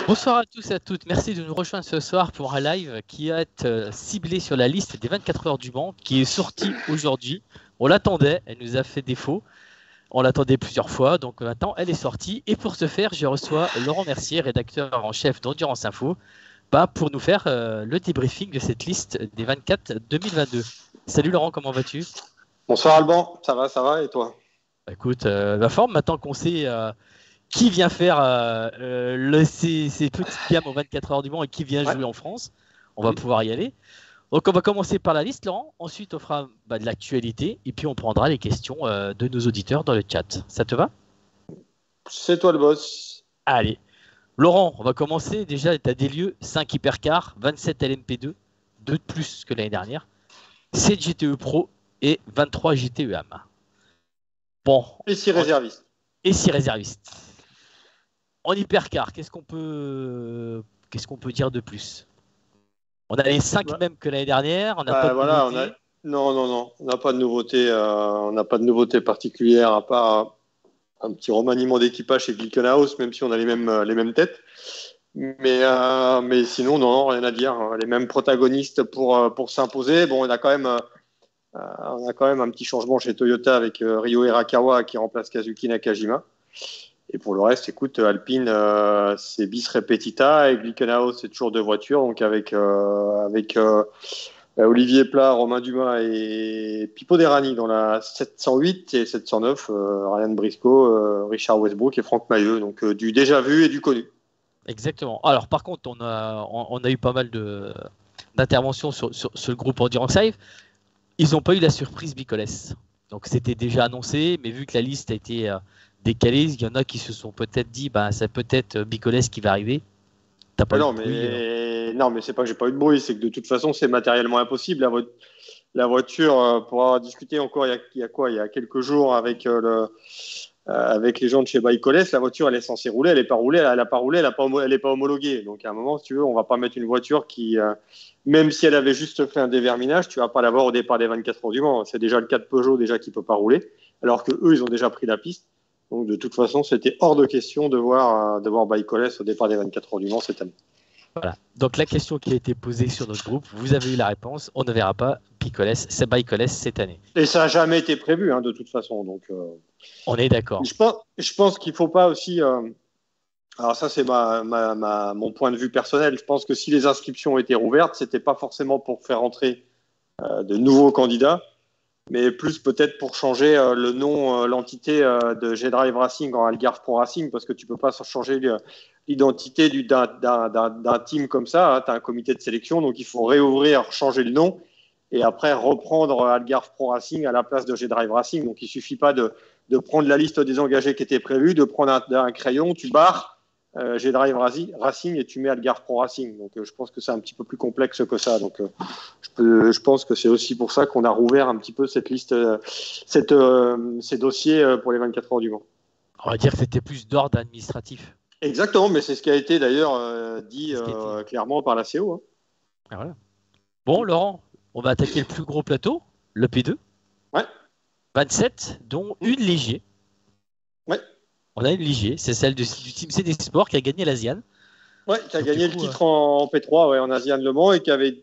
Bonsoir à tous et à toutes. Merci de nous rejoindre ce soir pour un live qui est ciblé sur la liste des 24 heures du Mans qui est sortie aujourd'hui. On l'attendait, elle nous a fait défaut. On l'attendait plusieurs fois, donc maintenant elle est sortie. Et pour ce faire, je reçois Laurent Mercier, rédacteur en chef d'Endurance Info, pour nous faire le débriefing de cette liste des 24 2022. Salut Laurent, comment vas-tu? Bonsoir Alban, ça va et toi? Écoute, la forme, maintenant qu'on sait qui vient faire ces petites gammes aux 24 heures du Mans et qui vient jouer en France, on va pouvoir y aller. Donc on va commencer par la liste, Laurent. Ensuite, on fera de l'actualité et puis on prendra les questions de nos auditeurs dans le chat. Ça te va? C'est toi le boss. Allez. Laurent, on va commencer. Déjà, l'état des lieux, 5 hypercars, 27 LMP2, 2 de plus que l'année dernière, 7 GTE Pro et 23 GTE AM. Bon. Et 6 réservistes. Et 6 réservistes. En hypercar, qu'est-ce qu'on peut dire de plus? On a les 5 mêmes que l'année dernière. On n'a pas de nouveauté. Non. On n'a pas de nouveauté. On n'a pas de nouveauté particulière à part un petit remaniement d'équipage chez Glickenhaus, même si on a les mêmes têtes. Mais sinon, non, rien à dire. Les mêmes protagonistes pour s'imposer. Bon, on a quand même un petit changement chez Toyota avec Ryo Hirakawa qui remplace Kazuki Nakajima. Et pour le reste, écoute, Alpine, c'est bis repetita, et Glickenhaus, c'est toujours 2 voitures, donc avec Olivier Pla, Romain Dumas et Pipo Derani dans la 708 et 709, Ryan Briscoe, Richard Westbrook et Franck Mailleux, donc du déjà vu et du connu. Exactement. Alors par contre, on a eu pas mal d'interventions sur le groupe Endurance Live. Ils n'ont pas eu la surprise Bicoles. Donc c'était déjà annoncé, mais vu que la liste a été décalé, il y en a qui se sont peut-être dit c'est peut-être Bicoles qui va arriver. T'as pas eu de bruit, non, mais c'est pas que j'ai pas eu de bruit, c'est que de toute façon c'est matériellement impossible. La voiture, pour avoir discuté encore il y a quelques jours avec les gens de chez Bicoles, la voiture elle est censée rouler, elle n'est pas roulée, elle n'est pas homologuée. Donc à un moment, si tu veux, on va pas mettre une voiture qui, même si elle avait juste fait un déverminage, tu vas pas l'avoir au départ des 24 heures du Mans. C'est déjà le cas de Peugeot déjà qui peut pas rouler, alors que eux ils ont déjà pris la piste. Donc, de toute façon, c'était hors de question de voir Bicoles au départ des 24 heures du Mans cette année. Voilà. Donc, la question qui a été posée sur notre groupe, vous avez eu la réponse. On ne verra pas Bicoles cette année. Et ça n'a jamais été prévu, de toute façon. Donc, on est d'accord. Je pense qu'il ne faut pas aussi. Alors, ça, c'est mon point de vue personnel. Je pense que si les inscriptions ont été rouvertes, ce n'était pas forcément pour faire entrer de nouveaux candidats, mais plus peut-être pour changer le nom, l'entité de G-Drive Racing en Algarve Pro Racing, parce que tu ne peux pas changer l'identité d'un team comme ça. Tu as un comité de sélection, donc il faut réouvrir, changer le nom, et après reprendre Algarve Pro Racing à la place de G-Drive Racing. Donc il ne suffit pas de prendre la liste des engagés qui était prévue, de prendre un crayon, tu barres G-Drive Racing et tu mets Algarve Pro Racing. Donc je pense que c'est un petit peu plus complexe que ça. Donc je pense que c'est aussi pour ça qu'on a rouvert un petit peu cette liste, ces dossiers pour les 24 heures du Mans. On va dire que c'était plus d'ordre administratif. Exactement, mais c'est ce qui a été d'ailleurs dit clairement par la CO. Ah, voilà. Bon, Laurent, on va attaquer le plus gros plateau, le P2. Ouais. 27, dont une Ligier. Ouais. On a une Ligier, c'est celle du Team CD Sport qui a gagné l'Asian. Ouais, qui a gagné le titre en P3 en Asian Le Mans et qui avait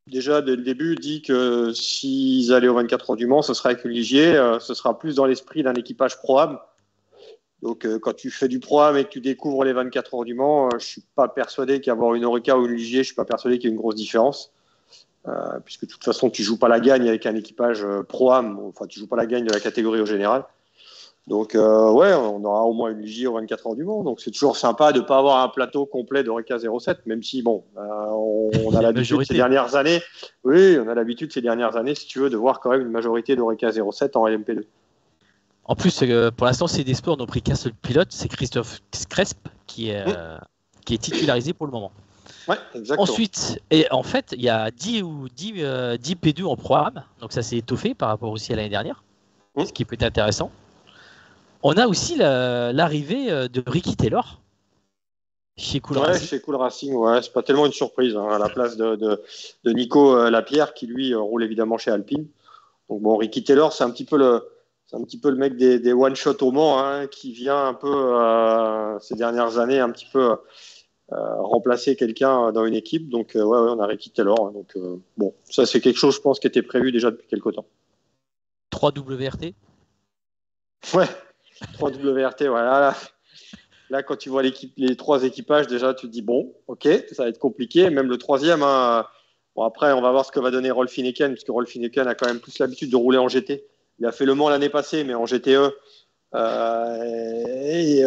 déjà dès le début dit que s'ils allaient aux 24 heures du Mans, ce serait avec une Ligier, ce sera plus dans l'esprit d'un équipage Pro-Am. Donc quand tu fais du Pro-Am et que tu découvres les 24 heures du Mans, je suis pas persuadé qu'avoir une Oreca ou une Ligier, je suis pas persuadé qu'il y ait une grosse différence. Puisque de toute façon, tu joues pas la gagne avec un équipage Pro-Am, enfin tu joues pas la gagne de la catégorie au général. Donc ouais, on aura au moins une Ligier aux 24 heures du Mans. Donc c'est toujours sympa de ne pas avoir un plateau complet d'Oreca 07, même si bon, on a l'habitude ces dernières années. Oui, on a l'habitude ces dernières années, si tu veux, de voir quand même une majorité d'Oreca 07 en LMP2. En plus, pour l'instant, c'est des sports n'ont pris qu'un seul pilote, c'est Christophe Cresp qui est titularisé pour le moment. Ouais, exactement. Ensuite, et en fait, il y a 10 P2 en programme, donc ça s'est étoffé par rapport aussi à l'année dernière, ce qui peut être intéressant. On a aussi l'arrivée de Ricky Taylor chez Cool Racing. Chez Cool Racing, ouais, c'est pas tellement une surprise à la place de Nico Lapierre qui lui roule évidemment chez Alpine. Donc bon, Ricky Taylor, c'est un petit peu le mec des one shot au Mans qui vient un peu ces dernières années un petit peu remplacer quelqu'un dans une équipe. Donc, ouais, on a Ricky Taylor. Donc, bon, ça, c'est quelque chose, je pense, qui était prévu déjà depuis quelques temps. 3 WRT. Ouais, 3 WRT, voilà. Là, quand tu vois les 3 équipages, déjà, tu te dis, bon, ok, ça va être compliqué. Même le 3e, hein, bon, après, on va voir ce que va donner Rolf Heineken, puisque Rolf Heineken a quand même plus l'habitude de rouler en GT. Il a fait Le Mans l'année passée, mais en GTE. Et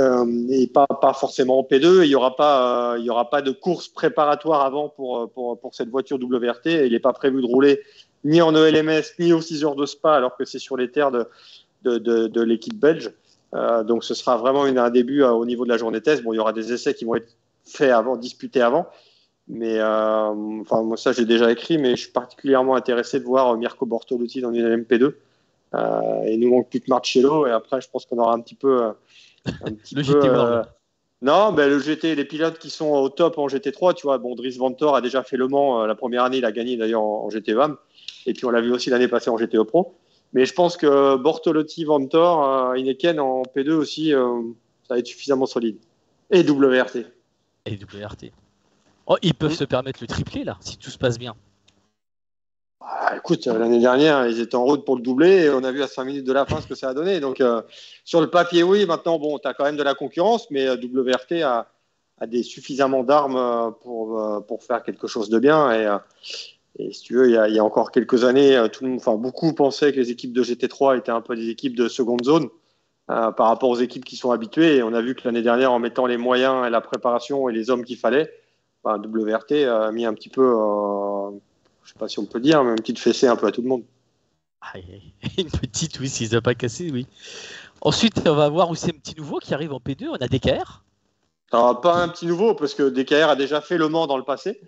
pas forcément en P2. Il n'y aura pas de course préparatoire avant pour cette voiture WRT. Il n'est pas prévu de rouler ni en ELMS, ni aux 6 heures de Spa, alors que c'est sur les terres de l'équipe belge. Donc ce sera vraiment un début au niveau de la journée test. Bon, il y aura des essais qui vont être faits avant, disputés avant. Mais enfin, moi, ça, j'ai déjà écrit, mais je suis particulièrement intéressé de voir Mirko Bortolotti dans une LMP2. Il nous manque plus que Marcello, et après, je pense qu'on aura un petit peu. Le GT World. Non, ben, le GT, les pilotes qui sont au top en GT3, tu vois, bon, Dries Vanthoor a déjà fait Le Mans la première année, il a gagné d'ailleurs en GT VAM, et puis on l'a vu aussi l'année passée en GTE Pro. Mais je pense que Bortolotti, Vanthoor, Heineken en P2 aussi, ça va être suffisamment solide. Et WRT. Et WRT. Oh, ils peuvent se permettre le triplé là, si tout se passe bien. Écoute, l'année dernière, ils étaient en route pour le doubler et on a vu à 5 minutes de la fin ce que ça a donné. Donc, sur le papier, oui, maintenant, bon, tu as quand même de la concurrence, mais WRT a suffisamment d'armes pour faire quelque chose de bien. Et si tu veux, il y a encore quelques années, beaucoup pensaient que les équipes de GT3 étaient un peu des équipes de seconde zone par rapport aux équipes qui sont habituées. Et on a vu que l'année dernière, en mettant les moyens et la préparation et les hommes qu'il fallait, WRT a mis un petit peu, je sais pas si on peut dire, mais une petite fessée un peu à tout le monde. Une petite, oui, s'ils n'ont pas cassé, oui. Ensuite, on va voir aussi un petit nouveau qui arrive en P2. On a DKR. Alors, pas un petit nouveau, parce que DKR a déjà fait Le Mans dans le passé.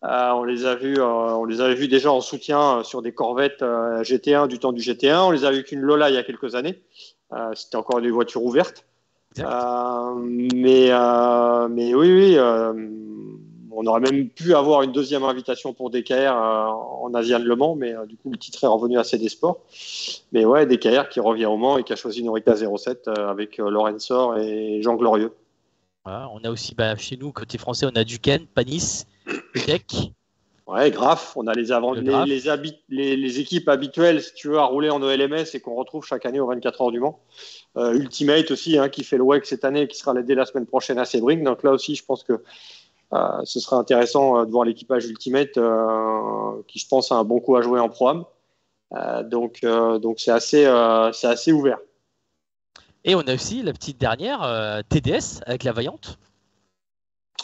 On les avait vus déjà en soutien sur des Corvettes GT1 du temps du GT1. On les a vus qu'une Lola il y a quelques années. C'était encore des voitures ouvertes. Mais oui, on aurait même pu avoir une deuxième invitation pour DKR en Asian Le Mans, mais du coup le titre est revenu à CD Sport. Mais ouais, DKR qui revient au Mans et qui a choisi une Oreca 07 avec Laurent Sor et Jean Glorieux. Voilà, on a aussi chez nous, côté français, on a Duquesne, Panis, Tech. Ouais, Graf, on a les équipes habituelles, si tu veux, à rouler en ELMS et qu'on retrouve chaque année aux 24 heures du Mans. Ultimate aussi, qui fait le WEC cette année et qui sera dès la semaine prochaine à Sebring. Donc là aussi, je pense que ce serait intéressant de voir l'équipage Ultimate qui, je pense, a un bon coup à jouer en Pro-Am. Donc c'est assez ouvert. Et on a aussi la petite dernière, TDS avec la Vaillante.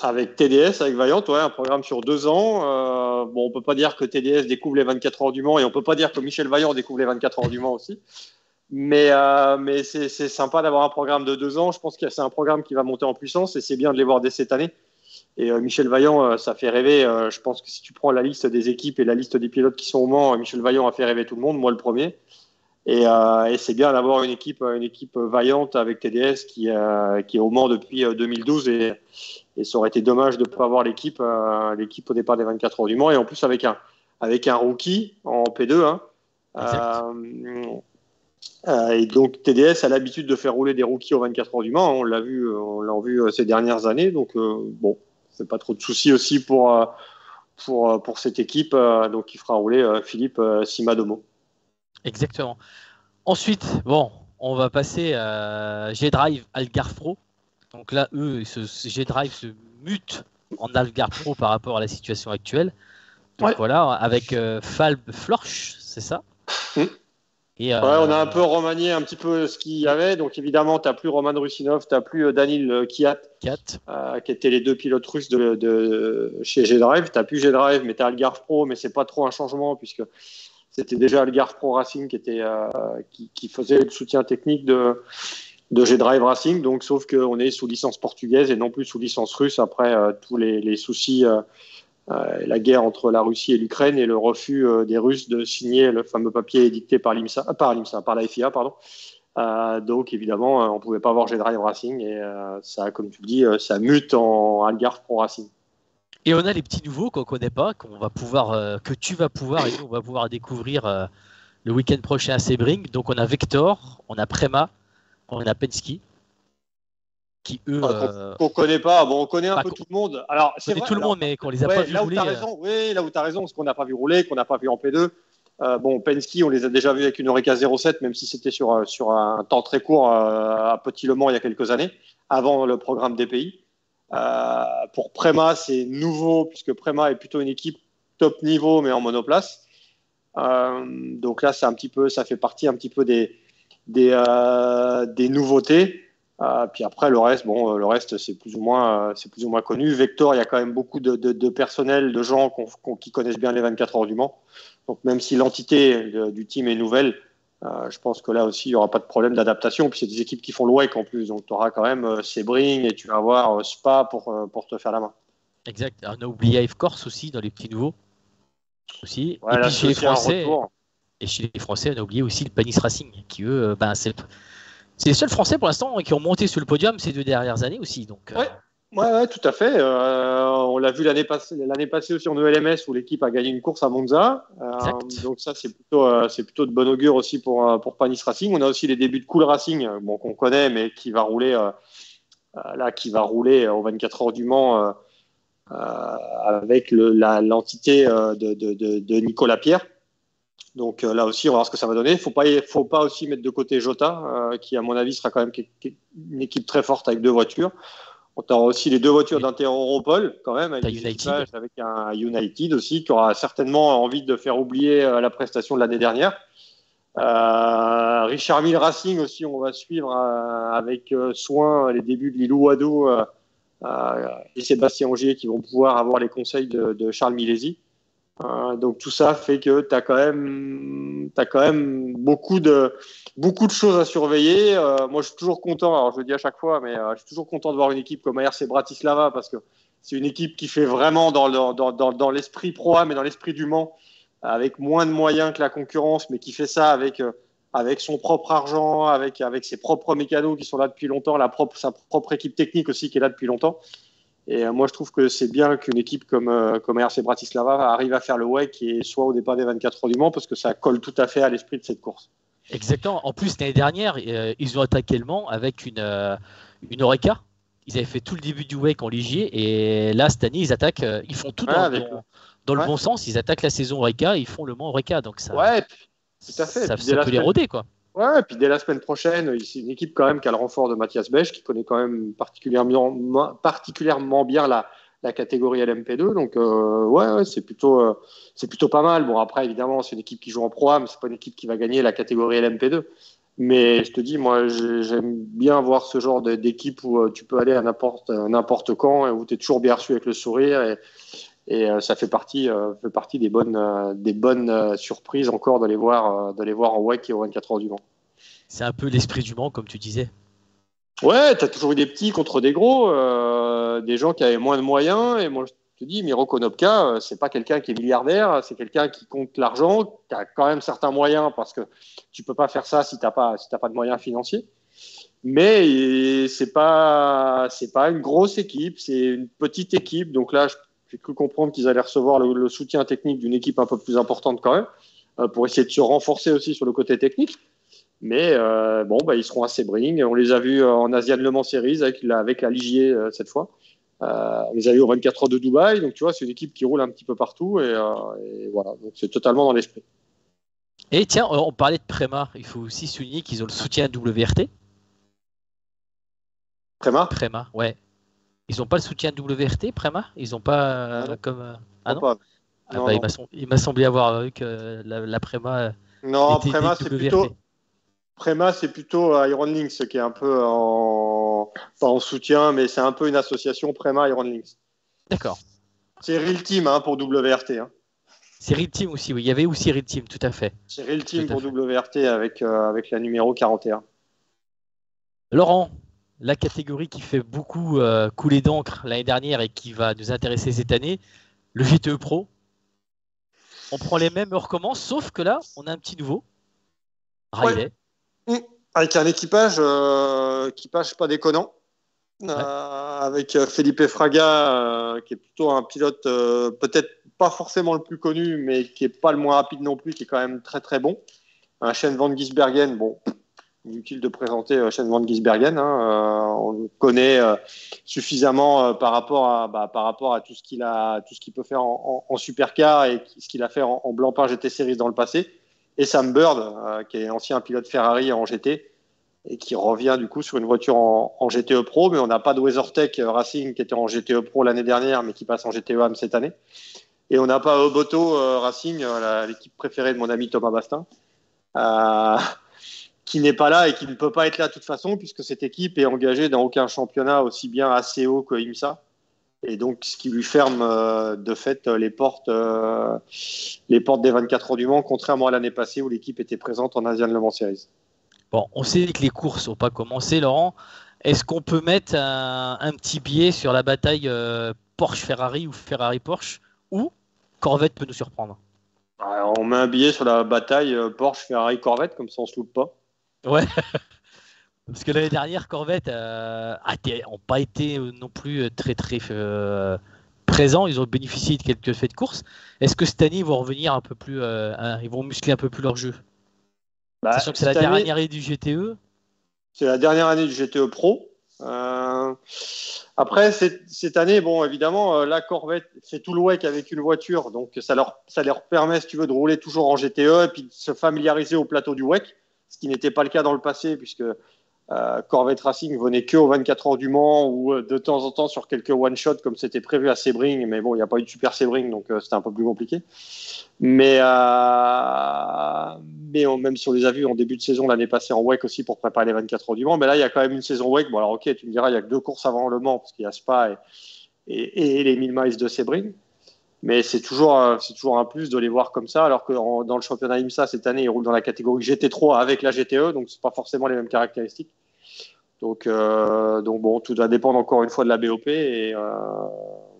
Avec TDS, avec Vaillante, ouais, un programme sur 2 ans. Bon, on peut pas dire que TDS découvre les 24 heures du Mans et on peut pas dire que Michel Vaillant découvre les 24 heures du Mans aussi. Mais c'est sympa d'avoir un programme de 2 ans. Je pense que c'est un programme qui va monter en puissance et c'est bien de les voir dès cette année. Et Michel Vaillant, ça fait rêver. Je pense que si tu prends la liste des équipes et la liste des pilotes qui sont au Mans, Michel Vaillant a fait rêver tout le monde, moi le premier. Et c'est bien d'avoir une équipe vaillante avec TDS qui est au Mans depuis 2012 et ça aurait été dommage de ne pas avoir l'équipe au départ des 24 heures du Mans et en plus avec un rookie en P2. Et donc TDS a l'habitude de faire rouler des rookies aux 24 heures du Mans. On l'a vu ces dernières années. Donc bon, c'est pas trop de soucis aussi pour cette équipe donc qui fera rouler Philippe Simadomo. Exactement. Ensuite, bon, on va passer à G-Drive Algarve Pro. Donc là, G-Drive se mute en Algarve Pro par rapport à la situation actuelle. Donc voilà, avec Falb Florsch, c'est ça. Et on a un peu remanié un petit peu ce qu'il y avait. Donc évidemment, tu n'as plus Roman Rusinov, tu n'as plus Danil Kiat, qui étaient les 2 pilotes russes de chez G-Drive. Tu n'as plus G-Drive, mais tu as Algarve Pro, mais c'est pas trop un changement puisque c'était déjà Algarve Pro Racing qui faisait le soutien technique de G-Drive Racing. Donc, sauf qu'on est sous licence portugaise et non plus sous licence russe après tous les soucis, la guerre entre la Russie et l'Ukraine et le refus des Russes de signer le fameux papier édicté par la FIA, pardon. Donc, évidemment, on ne pouvait pas avoir G-Drive Racing et ça, comme tu le dis, ça mute en Algarve Pro Racing. Et on a les petits nouveaux qu'on ne connaît pas, que tu vas pouvoir et nous on va pouvoir découvrir le week-end prochain à Sebring. Donc on a Vector, on a Prema, on a Penske. qui eux. Qu'on connaît pas. Bon, on connaît un peu qu'on- tout le monde. Alors, on c'est connaît vrai. tout le monde, mais qu'on les a pas vus Là où rouler. tu as raison, oui, là où tu as raison, ce qu'on n'a pas vu rouler, qu'on n'a pas vu en P2. Bon, Penske, on les a déjà vus avec une Oreca 07, même si c'était sur un temps très court à Petit Le Mans il y a quelques années, avant le programme DPI. Pour Prema, c'est nouveau, puisque Prema est plutôt une équipe top niveau, mais en monoplace. Donc là, ça fait partie un petit peu des nouveautés. Puis après, le reste, c'est plus ou moins connu. Vector, il y a quand même beaucoup de personnel, de gens qui connaissent bien les 24 heures du Mans. Donc même si l'entité du team est nouvelle, je pense que là aussi, il n'y aura pas de problème d'adaptation. Puis c'est des équipes qui font le WEC en plus. Donc tu auras quand même Sebring et tu vas avoir Spa pour te faire la main. Exact. On a oublié F Corse aussi dans les petits nouveaux. Aussi. Ouais, Et là, puis c'est aussi un retour. chez les Français, on a oublié aussi le Panis Racing, qui eux, c'est les seuls Français pour l'instant qui ont monté sur le podium ces 2 dernières années aussi. Donc, Ouais, tout à fait. On l'a vu l'année passée aussi en ELMS où l'équipe a gagné une course à Monza. Donc ça, c'est plutôt de bon augure aussi pour Panis Racing. On a aussi les débuts de Cool Racing, qu'on connaît, mais qui va rouler aux 24 heures du Mans avec l'entité de Nicolas Pierre. Donc là aussi, on va voir ce que ça va donner. Faut pas aussi mettre de côté Jota, qui à mon avis sera quand même une équipe très forte avec 2 voitures. On aura aussi les 2 voitures d'Inter-Europol, quand même, avec un United aussi, qui aura certainement envie de faire oublier la prestation de l'année dernière. Richard Mille Racing aussi, on va suivre avec soin les débuts de Lilou Wadou et Sébastien Ogier qui vont pouvoir avoir les conseils de Charles Milesi. Donc tout ça fait que tu as quand même beaucoup de choses à surveiller. Moi, je suis toujours content, alors je le dis à chaque fois, mais je suis toujours content de voir une équipe comme ARC Bratislava parce que c'est une équipe qui fait vraiment dans l'esprit Pro-Am et dans l'esprit du Mans, avec moins de moyens que la concurrence, mais qui fait ça avec son propre argent, avec ses propres mécanos qui sont là depuis longtemps, sa propre équipe technique aussi qui est là depuis longtemps. Et moi, je trouve que c'est bien qu'une équipe comme RC Bratislava arrive à faire le WEC et soit au départ des 24 heures du Mans parce que ça colle tout à fait à l'esprit de cette course. Exactement. En plus, l'année dernière, ils ont attaqué le Mans avec une Oreca. Ils avaient fait tout le début du WEC en Ligier et là, cette année, ils attaquent. Ils font tout dans le bon sens. Ils attaquent la saison Oreca et ils font le Mans Oreca. Donc ça, tout à fait. ça peut les roder, quoi. Ouais, et puis dès la semaine prochaine, c'est une équipe quand même qui a le renfort de Mathias Bech, qui connaît quand même particulièrement bien la catégorie LMP2. Donc c'est plutôt pas mal. Bon, après, évidemment, c'est une équipe qui joue en Pro-Am, c'est pas une équipe qui va gagner la catégorie LMP2. Mais je te dis, moi, j'aime bien voir ce genre d'équipe où tu peux aller à n'importe quand et où tu es toujours bien reçu avec le sourire. Et ça fait partie des bonnes surprises encore de les voir en WEC et au 24 heures du Mans. C'est un peu l'esprit du Mans, comme tu disais. Ouais, tu as toujours eu des petits contre des gros, des gens qui avaient moins de moyens. Et moi, je te dis, Miro Konopka, c'est pas quelqu'un qui est milliardaire, c'est quelqu'un qui compte l'argent, qui a quand même certains moyens parce que tu peux pas faire ça si t'as pas de moyens financiers. Mais c'est pas une grosse équipe, c'est une petite équipe. Donc là, j'ai cru comprendre qu'ils allaient recevoir le soutien technique d'une équipe un peu plus importante quand même, pour essayer de se renforcer aussi sur le côté technique. Mais ils seront à Sebring. On les a vus en Asian Le Mans Series avec la Ligier cette fois. On les a vus au 24 heures de Dubaï. Donc tu vois, c'est une équipe qui roule un petit peu partout. Et voilà, donc c'est totalement dans l'esprit. Et tiens, on parlait de Prema. Il faut aussi souligner qu'ils ont le soutien WRT. Prema, ouais. Ils n'ont pas le soutien de WRT, Prema. Ils n'ont pas comme. Non. Non. Il m'a semblé avoir vu que la Prema. Non, Prema, c'est plutôt Iron Lynx qui est un peu pas en soutien, mais c'est un peu une association Prema Iron Lynx. D'accord. C'est Real Team pour WRT. C'est Real Team aussi, oui. Il y avait aussi Real Team, tout à fait. C'est Real Team pour WRT avec la numéro 41. Laurent, la catégorie qui fait beaucoup couler d'encre l'année dernière et qui va nous intéresser cette année, le GTE Pro. On prend les mêmes et on recommence, sauf que là, on a un petit nouveau. Riley. Ouais. Avec un équipage pas déconnant. Avec Felipe Fraga, qui est plutôt un pilote peut-être pas forcément le plus connu, mais qui est pas le moins rapide non plus, qui est quand même très très bon. Un Shane Van Gisbergen, bon, Inutile de présenter Shane Van Gisbergen. On le connaît suffisamment par rapport à tout ce qu'il peut faire en supercar et ce qu'il a fait en Blancpain GT Series dans le passé. Et Sam Bird, qui est ancien pilote Ferrari en GT et qui revient du coup sur une voiture en GTE Pro. Mais on n'a pas de WeatherTech Racing qui était en GTE Pro l'année dernière, mais qui passe en GTE AM cette année. Et on n'a pas Oboto Racing, l'équipe préférée de mon ami Thomas Bastin. Qui n'est pas là et qui ne peut pas être là de toute façon, puisque cette équipe est engagée dans aucun championnat aussi bien ACO que IMSA. Et donc, ce qui lui ferme de fait les portes des 24 heures du Mans, contrairement à l'année passée où l'équipe était présente en Asian Le Mans Series. Bon, on sait que les courses n'ont pas commencé, Laurent. Est-ce qu'on peut mettre un petit biais sur la bataille Porsche-Ferrari ou Ferrari-Porsche, ou Corvette peut nous surprendre? On met un billet sur la bataille Porsche-Ferrari-Corvette, comme ça on ne se loupe pas. Ouais, parce que l'année dernière, Corvette n'ont pas été non plus très présents. Ils ont bénéficié de quelques faits de course. Est-ce que cette année, ils vont revenir un peu plus, ils vont muscler un peu plus leur jeu? Sachant que c'est la dernière année du GTE. C'est la dernière année du GTE Pro. Après, cette année, bon, évidemment, la Corvette fait tout le WEC avec une voiture, donc ça leur permet, si tu veux, de rouler toujours en GTE et puis de se familiariser au plateau du WEC. Ce qui n'était pas le cas dans le passé, puisque Corvette Racing venait que aux 24 heures du Mans ou de temps en temps sur quelques one-shots comme c'était prévu à Sebring, mais bon, il n'y a pas eu de super Sebring, donc c'était un peu plus compliqué. Mais même si on les a vus en début de saison l'année passée en WEC aussi pour préparer les 24 heures du Mans, mais là, il y a quand même une saison WEC. Bon, alors ok, tu me diras, il n'y a que 2 courses avant le Mans, parce qu'il y a Spa et les 1000 miles de Sebring. Mais c'est toujours un plus de les voir comme ça, alors que dans le championnat IMSA cette année, ils roulent dans la catégorie GT3 avec la GTE, donc c'est pas forcément les mêmes caractéristiques. Donc bon, tout va dépendre encore une fois de la BOP et on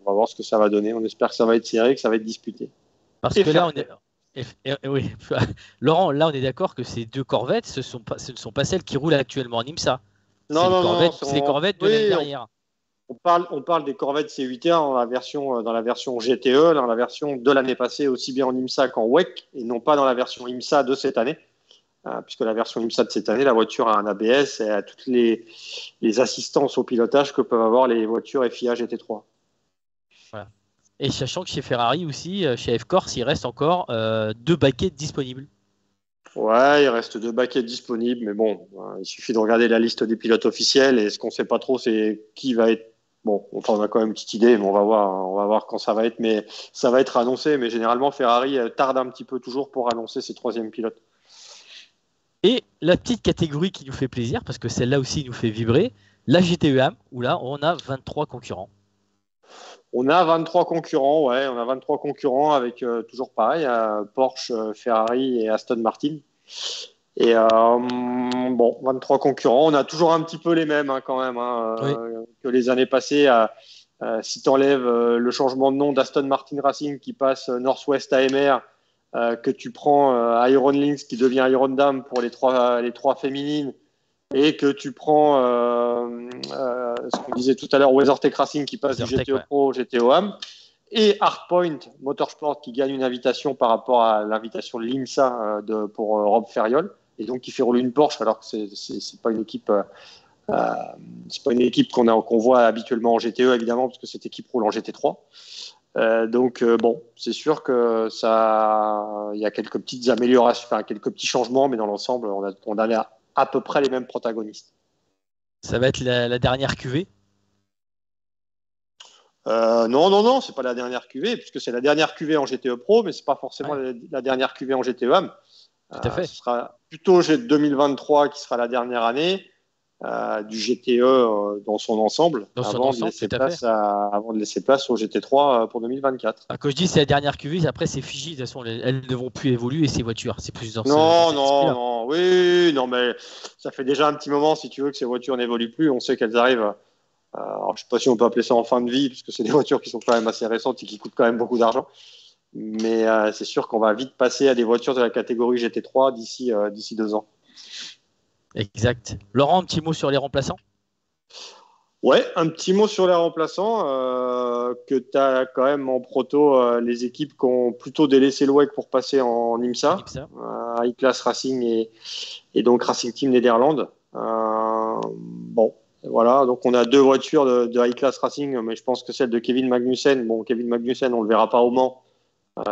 va voir ce que ça va donner. On espère que ça va être serré, que ça va être disputé. Parce que là, oui. Laurent, là, on est d'accord que ces 2 Corvettes, ce ne sont pas celles qui roulent actuellement en IMSA. Non, c'est les Corvettes de l'année dernière. On parle des Corvettes C8R dans la version GTE, dans la version de l'année passée, aussi bien en IMSA qu'en WEC, et non pas dans la version IMSA de cette année, puisque la version IMSA de cette année, la voiture a un ABS et a toutes les assistances au pilotage que peuvent avoir les voitures FIA GT3. Voilà. Et sachant que chez Ferrari aussi, chez F-Corse, il reste encore 2 baquets disponibles. Ouais, il reste 2 baquets disponibles, mais bon, il suffit de regarder la liste des pilotes officiels, et ce qu'on ne sait pas trop, c'est qui va être. Bon, enfin, on a quand même une petite idée, mais on va voir quand ça va être. Mais ça va être annoncé. Mais généralement, Ferrari tarde un petit peu toujours pour annoncer ses 3e pilotes. Et la petite catégorie qui nous fait plaisir, parce que celle-là aussi nous fait vibrer, la GTE-AM, où là, on a 23 concurrents. On a 23 concurrents, ouais. On a 23 concurrents avec toujours pareil, Porsche, Ferrari et Aston Martin. Et bon, 23 concurrents. On a toujours un petit peu les mêmes quand même oui. Que les années passées. Si tu enlèves le changement de nom d'Aston Martin Racing qui passe Northwest AMR, que tu prends Iron Lynx qui devient Iron Dam pour les trois féminines, et que tu prends ce qu'on disait tout à l'heure, WeatherTech Racing qui passe du GTE Pro au GTE AM, et Hardpoint Motorsport qui gagne une invitation par rapport à l'invitation de l'IMSA pour Rob Ferriol, et donc qui fait rouler une Porsche alors que c'est pas une équipe qu'on voit habituellement en GTE évidemment parce que cette équipe roule en GT3. Donc bon, c'est sûr que il y a quelques petites améliorations, enfin quelques petits changements, mais dans l'ensemble on a à peu près les mêmes protagonistes. Ça va être la dernière cuvée? Non, c'est pas la dernière cuvée, puisque c'est la dernière cuvée en GTE Pro, mais c'est pas forcément la dernière cuvée en GTE AM. Tout à fait. Ce sera plutôt 2023 qui sera la dernière année du GTE dans son ensemble, avant de laisser place au GT3 pour 2024. Quand je dis c'est la dernière cuvée, après c'est figé, de toute façon elles ne vont plus évoluer ces voitures. C'est plus dans non, mais ça fait déjà un petit moment, si tu veux, que ces voitures n'évoluent plus. On sait qu'elles arrivent. Alors, je ne sais pas si on peut appeler ça en fin de vie, puisque c'est des voitures qui sont quand même assez récentes et qui coûtent quand même beaucoup d'argent. Mais c'est sûr qu'on va vite passer à des voitures de la catégorie GT3 d'ici 2 ans. Exact. Laurent, un petit mot sur les remplaçants? Ouais, un petit mot sur les remplaçants, que tu as quand même en proto les équipes qui ont plutôt délaissé l'OEC pour passer en IMSA, I-Class Racing et donc Racing Team Netherlands. Bon, voilà, donc on a 2 voitures de I-Class Racing, mais je pense que celle de Kevin Magnussen, Kevin Magnussen, on ne le verra pas au Mans,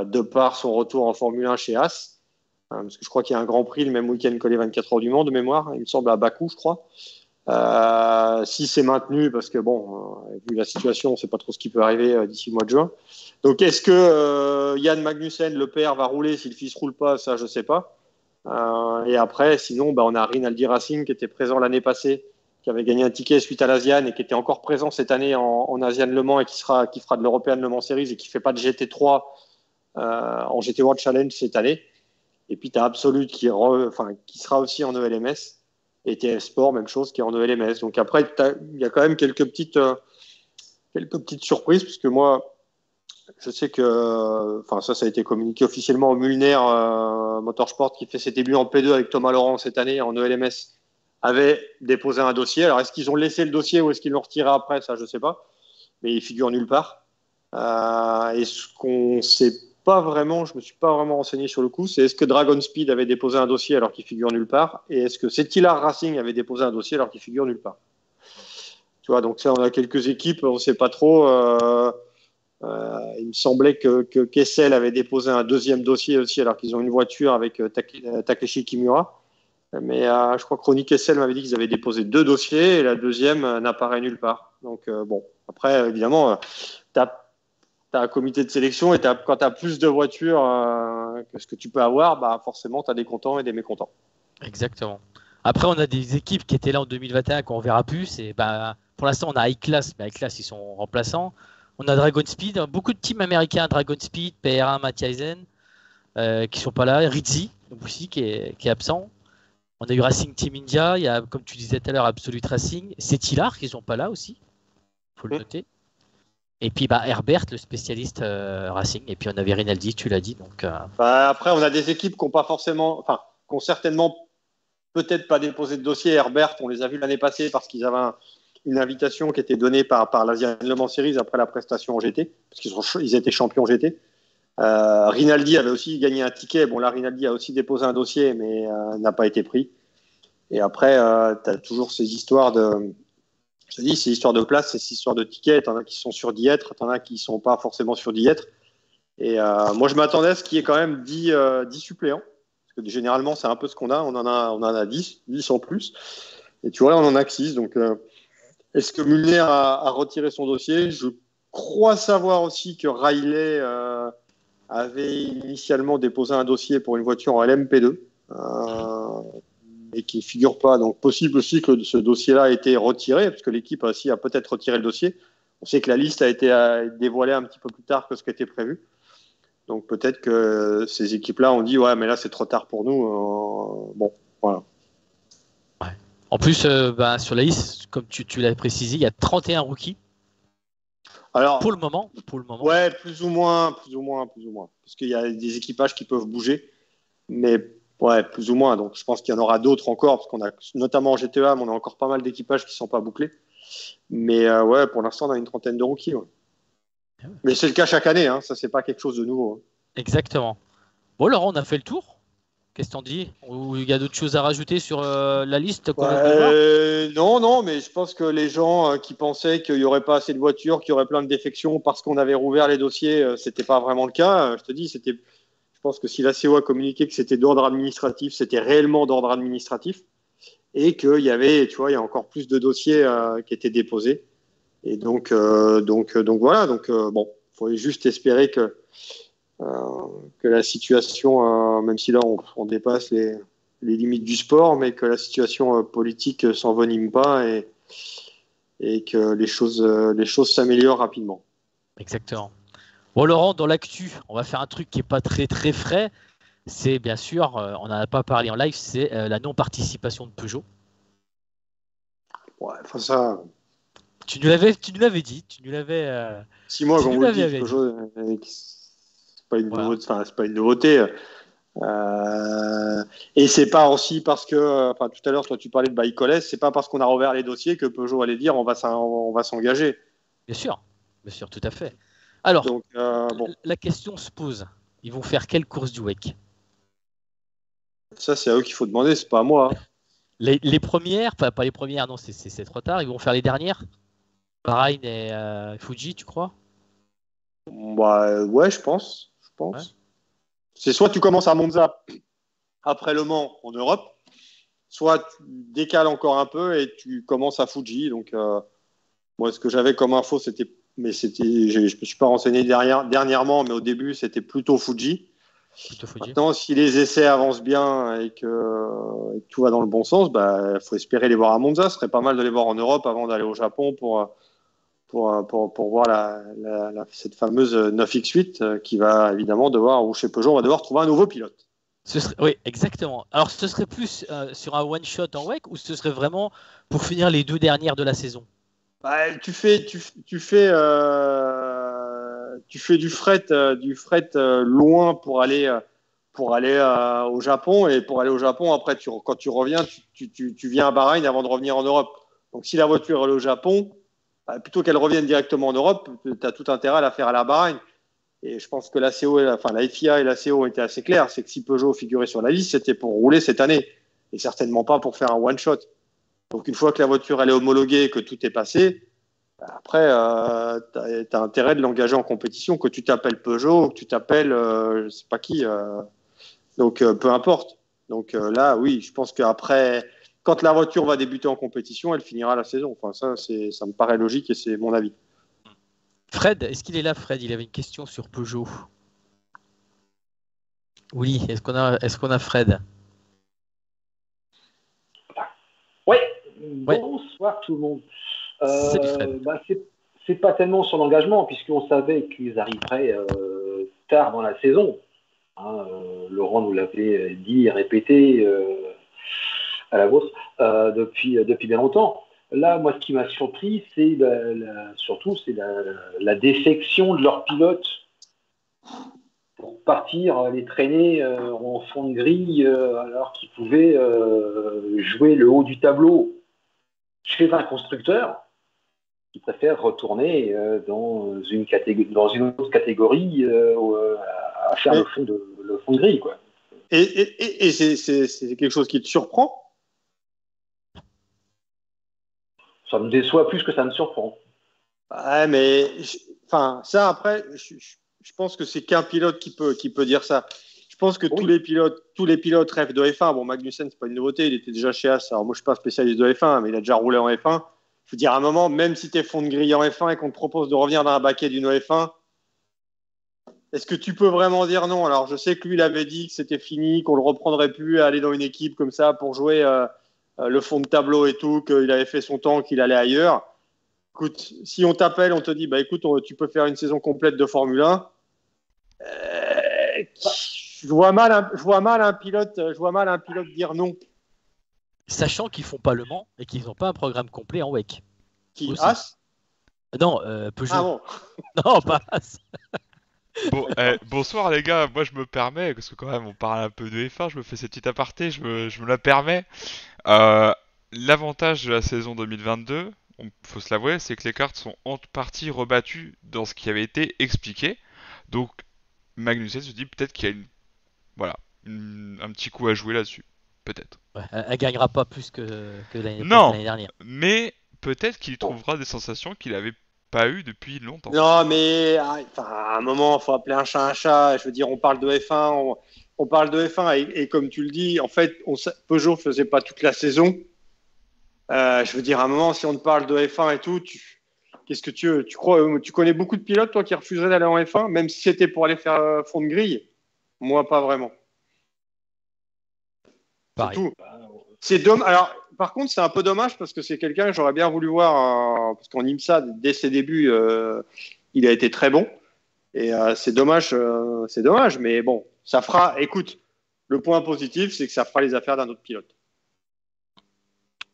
de par son retour en Formule 1 chez Haas, parce que je crois qu'il y a un Grand Prix le même week-end que les 24 heures du Mans de mémoire, il me semble à Bakou, je crois. Si c'est maintenu, parce que vu la situation, on ne sait pas trop ce qui peut arriver d'ici le mois de juin. Donc, est-ce que Yann Magnussen, le père, va rouler? Si le fils ne roule pas, ça, je ne sais pas. Et après, sinon, on a Rinaldi Racing qui était présent l'année passée, qui avait gagné un ticket suite à l'Asian et qui était encore présent cette année en Asian Le Mans et qui fera de l'European Le Mans Series et qui ne fait pas de GT3 en GT World Challenge cette année. Et puis, tu as Absolute qui sera aussi en ELMS. Et TF Sport, même chose, qui est en ELMS. Donc après, il y a quand même quelques petites surprises, puisque moi, je sais que, ça a été communiqué officiellement au Mullner Motorsport, qui fait ses débuts en P2 avec Thomas Laurent cette année en ELMS, avait déposé un dossier. Alors, est-ce qu'ils ont laissé le dossier ou est-ce qu'ils l'ont retiré après? Ça, je ne sais pas. Mais il figure nulle part. Et ce qu'on sait pas vraiment, je me suis pas vraiment renseigné sur le coup, c'est est-ce que Dragon Speed avait déposé un dossier alors qu'il figure nulle part, et est-ce que Settilar Racing avait déposé un dossier alors qu'il figure nulle part. Tu vois, donc ça, on a quelques équipes, on sait pas trop. Il me semblait que Kessel avait déposé un deuxième dossier aussi alors qu'ils ont une voiture avec Takeshi Kimura. Mais je crois que Ronnie Kessel m'avait dit qu'ils avaient déposé 2 dossiers et la deuxième n'apparaît nulle part. Donc après, évidemment, tu as un comité de sélection et quand tu as plus de voitures que ce que tu peux avoir, forcément, tu as des contents et des mécontents. Exactement. Après, on a des équipes qui étaient là en 2021 qu'on verra plus. Et pour l'instant, on a I-Class, mais I-Class, ils sont remplaçants. On a Dragon Speed, beaucoup de teams américains, Dragon Speed, PR1, Mathiasen, qui sont pas là. Rizzi, aussi, qui est absent. On a eu Racing Team India, il y a, comme tu disais tout à l'heure, Absolute Racing. C'est Tilar qui sont pas là aussi, faut le noter. Et puis Herbert, le spécialiste Racing. Et puis on avait Rinaldi, tu l'as dit. Donc, après, on a des équipes qui ont certainement peut-être pas déposé de dossier. Herbert, on les a vus l'année passée parce qu'ils avaient une invitation qui était donnée par l'Asian Le Mans Series après la prestation en GT, parce qu'ils étaient champions GT. Rinaldi avait aussi gagné un ticket. Bon, là, Rinaldi a aussi déposé un dossier, mais n'a pas été pris. Et après, tu as toujours ces histoires de... Je te dis, ces histoires de place, ces histoires de tickets. T'en as qui sont sûrs d'y être, t'en as qui sont pas forcément sûrs d'y être. Et moi, je m'attendais à ce qu'il y ait quand même 10 suppléants. Parce que généralement, c'est un peu ce qu'on a. On en a 10 en plus. Et tu vois, on en a que 6. Donc, est-ce que Mullner a retiré son dossier? Je crois savoir aussi que Riley avait initialement déposé un dossier pour une voiture en LMP2 et qui ne figure pas. Donc, possible aussi que ce dossier-là ait été retiré, parce que l'équipe aussi a peut-être retiré le dossier. On sait que la liste a été dévoilée un petit peu plus tard que ce qui était prévu. Donc, peut-être que ces équipes-là ont dit « Ouais, mais là, c'est trop tard pour nous. » Bon, voilà. Ouais. En plus, sur la liste, comme tu l'as précisé, il y a 31 rookies. Alors, pour le moment. Ouais, plus ou moins. Parce qu'il y a des équipages qui peuvent bouger. Mais ouais, plus ou moins. Donc, je pense qu'il y en aura d'autres encore, parce qu'on a, notamment en GTA, on a encore pas mal d'équipages qui ne sont pas bouclés. Mais ouais, pour l'instant, on a une trentaine de rookies. Ouais. Mais c'est le cas chaque année, hein. Ça, c'est pas quelque chose de nouveau. Hein. Exactement. Bon, Laurent, on a fait le tour. Qu'est-ce que t'en dis? Ou il y a d'autres choses à rajouter sur la liste qu'on vient de voir? Non, mais je pense que les gens qui pensaient qu'il n'y aurait pas assez de voitures, qu'il y aurait plein de défections parce qu'on avait rouvert les dossiers, c'était pas vraiment le cas. Je te dis, je pense que si la CO a communiqué que c'était d'ordre administratif, c'était réellement d'ordre administratif et qu'il y avait, tu vois, il y a encore plus de dossiers qui étaient déposés. Et donc voilà. Donc bon, il faut juste espérer que la situation, même si là on dépasse les limites du sport, mais que la situation politique s'envenime pas et que les choses s'améliorent rapidement. Exactement. Bon, Laurent, dans l'actu, on va faire un truc qui n'est pas très très frais. C'est bien sûr, on n'en a pas parlé en live, c'est la non-participation de Peugeot. Ouais, enfin ça. Tu nous l'avais dit, tu nous l'avais. 6 mois qu'on vous le dit, Peugeot, c'est pas une nouveauté. Et c'est pas aussi parce que, tout à l'heure, toi tu parlais de Baïkoles, c'est pas parce qu'on a rouvert les dossiers que Peugeot allait dire on va s'engager. Bien sûr, tout à fait. Alors, Donc, bon, la question se pose. Ils vont faire quelle course du WEC? ça c'est à eux qu'il faut demander, c'est pas à moi. Les premières, pas les premières, non, c'est trop tard. Ils vont faire les dernières? Bahreïn et Fuji, tu crois? Bah, ouais, je pense. Ouais. C'est soit tu commences à Monza après Le Mans en Europe, soit tu décales encore un peu et tu commences à Fuji. Donc, moi, ce que j'avais comme info, je me suis pas renseigné dernièrement, mais au début, c'était plutôt Fuji. Plutôt Fuji. Maintenant, si les essais avancent bien et que tout va dans le bon sens, bah, faut espérer les voir à Monza. Ce serait pas mal de les voir en Europe avant d'aller au Japon pour voir cette fameuse 9X8 qui va évidemment devoir, ou chez Peugeot, on va devoir trouver un nouveau pilote. Oui, exactement. Alors, ce serait plus sur un one-shot en WEC ou ce serait vraiment pour finir les 2 dernières de la saison? Bah, tu fais du fret loin pour aller au Japon, et pour aller au Japon, après, quand tu reviens, tu viens à Bahreïn avant de revenir en Europe. Donc, si la voiture est au Japon, bah, plutôt qu'elle revienne directement en Europe, tu as tout intérêt à la faire à la Bahreïn. Et je pense que la FIA et la CO étaient assez clairs, c'est que si Peugeot figurait sur la liste, c'était pour rouler cette année, et certainement pas pour faire un one-shot. Donc une fois que la voiture elle est homologuée, que tout est passé, après, tu as intérêt de l'engager en compétition, que tu t'appelles Peugeot, que tu t'appelles je sais pas qui. Donc peu importe. Donc là, oui, je pense qu'après, quand la voiture va débuter en compétition, elle finira la saison. Enfin, ça me paraît logique et c'est mon avis. Fred, est-ce qu'il est là, Fred? Il avait une question sur Peugeot. Oui, est-ce qu'on a Fred? Oui, Ouais, bonsoir tout le monde. salut Fred. C'est pas tellement sur l'engagement, puisqu'on savait qu'ils arriveraient tard dans la saison. Hein, Laurent nous l'avait dit et répété à la vôtre depuis bien longtemps. Là, moi, ce qui m'a surpris, c'est surtout la défection de leurs pilotes pour partir les traîner en fond de grille alors qu'ils pouvaient jouer le haut du tableau chez un constructeur qui préfère retourner dans une autre catégorie à faire le fond de grille, quoi. Et c'est quelque chose qui te surprend? Ça me déçoit plus que ça me surprend. Ouais, mais ça après, je pense que c'est qu'un pilote qui peut dire ça. Je pense que Oui. tous les pilotes rêvent de F1. Bon, Magnussen, c'est pas une nouveauté, il était déjà chez As. Alors moi, je suis pas spécialiste de F1, mais il a déjà roulé en F1. Je veux dire, à un moment, même si tu es fond de grille en F1 et qu'on te propose de revenir dans un baquet d'une F1, est-ce que tu peux vraiment dire non? Alors, je sais que lui, il avait dit que c'était fini, qu'on le reprendrait plus à aller dans une équipe comme ça pour jouer le fond de tableau et tout, qu'il avait fait son temps, qu'il allait ailleurs. Écoute, si on t'appelle, on te dit, bah écoute, tu peux faire une saison complète de Formule 1. Je vois mal un pilote dire non. Sachant qu'ils font pas Le Mans et qu'ils n'ont pas un programme complet en WEC. Qui Aussi. As? Non, Peugeot. Ah bon. Non, pas As. Bon, bonsoir les gars, moi je me permets, parce que quand même on parle un peu de F1, je me fais cette petite aparté, je me la permets. Euh, L'avantage de la saison 2022, faut se l'avouer, c'est que les cartes sont en partie rebattues dans ce qui avait été expliqué. Donc Magnussen se dit peut-être qu'il y a un petit coup à jouer là-dessus. Peut-être. Ouais, elle gagnera pas plus que Non, l'année dernière. mais peut-être qu'il trouvera des sensations qu'il avait pas eues depuis longtemps. Non, mais à un moment, il faut appeler un chat un chat. Je veux dire, on parle de F1, on parle de F1, et comme tu le dis, en fait, Peugeot faisait pas toute la saison. Je veux dire, à un moment, si on te parle de F1 et tout, qu'est-ce que tu veux? Tu connais beaucoup de pilotes, toi, qui refuseraient d'aller en F1, même si c'était pour aller faire fond de grille? Moi, pas vraiment. C'est Pareil. tout. C'est dommage. Alors, par contre, c'est un peu dommage parce que c'est quelqu'un que j'aurais bien voulu voir, parce qu'en IMSA, dès ses débuts, il a été très bon. Et c'est dommage, mais bon, ça fera. Écoute, le point positif, c'est que ça fera les affaires d'un autre pilote.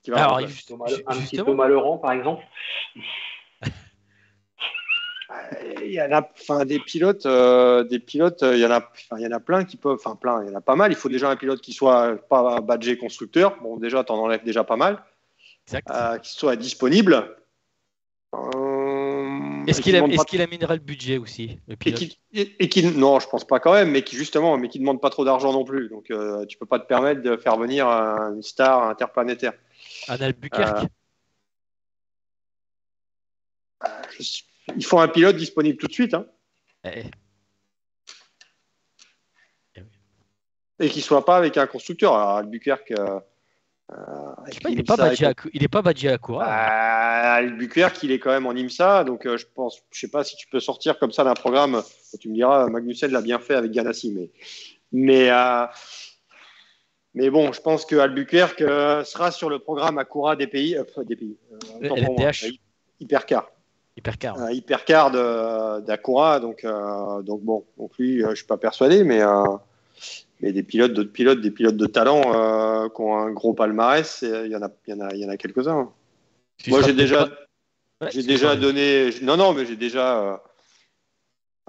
Qui va Alors, Un petit justement, Thomas Laurent, par exemple. il y en a, enfin, des pilotes, il y en a plein qui peuvent, enfin, plein, il y en a pas mal. Il faut déjà un pilote qui soit pas badgé constructeur. Bon, déjà, t'en enlèves déjà pas mal. Exact. Qui soit disponible. Est-ce qu'il aminera le budget aussi, le pilote? Non, je pense pas quand même, mais qui justement, mais qui demande pas trop d'argent non plus. Donc, tu peux pas te permettre de faire venir une star interplanétaire. Un Albuquerque. Il faut un pilote disponible tout de suite, hein. Et qui soit pas avec un constructeur. Alors, Albuquerque. Je sais pas, il est pas badgé à Acura. Albuquerque, il est quand même en IMSA, donc je sais pas si tu peux sortir comme ça d'un programme. Tu me diras, Magnussen l'a bien fait avec Ganassi, mais bon, je pense que Albuquerque sera sur le programme Acura des pays, LMDH. Hypercar. Ouais. Hypercar d'Acura, donc bon, donc lui, je suis pas persuadé, mais des pilotes de talent qui ont un gros palmarès, il y en a quelques-uns. Moi, j'ai déjà donné. Non, mais j'ai déjà.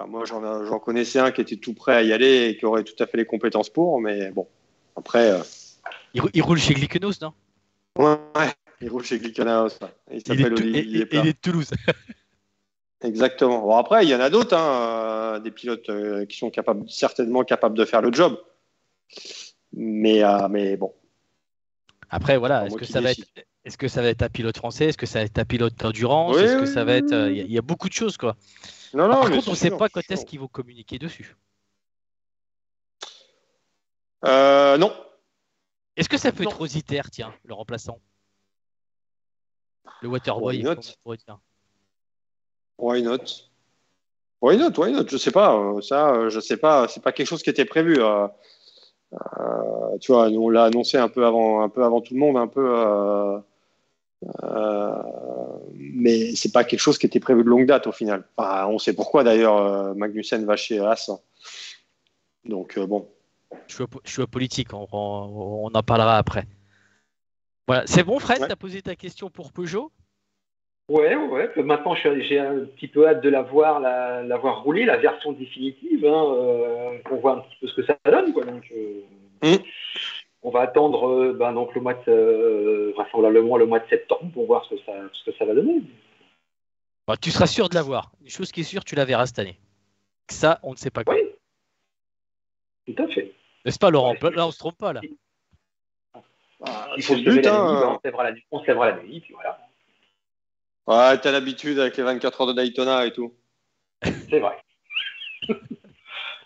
Moi, j'en connaissais un qui était tout prêt à y aller et qui aurait tout à fait les compétences pour, mais bon. Après. Il roule chez Glickenhaus, non? Ouais, il roule chez Glickenhaus. Il s'appelle Olivier Plat. Il est de Toulouse. Exactement. Bon, après, il y en a d'autres, des pilotes qui sont certainement capables de faire le job. Mais bon. Après, voilà, est-ce que ça va être un pilote français? Est-ce que ça va être un pilote d'endurance? Est-ce que ça va être. Il y a beaucoup de choses, quoi. Non, par contre, on ne sait pas quand est-ce qu'ils vont communiquer dessus. Non. Est-ce que ça peut être Rositer, tiens, le remplaçant? Le Waterboy. Why not? Je sais pas. Je sais pas. C'est pas quelque chose qui était prévu. Tu vois, on l'a annoncé un peu avant tout le monde, mais c'est pas quelque chose qui était prévu de longue date au final. Enfin, on sait pourquoi d'ailleurs. Magnussen va chez Haas. Donc bon. Je suis politique. On en parlera après. Voilà, c'est bon, Fred. T'as posé ta question pour Peugeot? Ouais. Maintenant, j'ai un petit peu hâte de la voir rouler, la version définitive, pour voir un petit peu ce que ça donne, quoi. Donc, on va attendre donc le mois de septembre pour voir ce que ça va donner. Bah, tu seras sûr de la voir. Une chose qui est sûre, tu la verras cette année. Ça, on ne sait pas quoi. Oui, tout à fait. N'est-ce pas, Laurent? Là, on se trompe pas, là. Il faut se lever la nuit, on se lèvera la nuit, puis voilà. Ouais, t'as l'habitude avec les 24 heures de Daytona et tout. C'est vrai.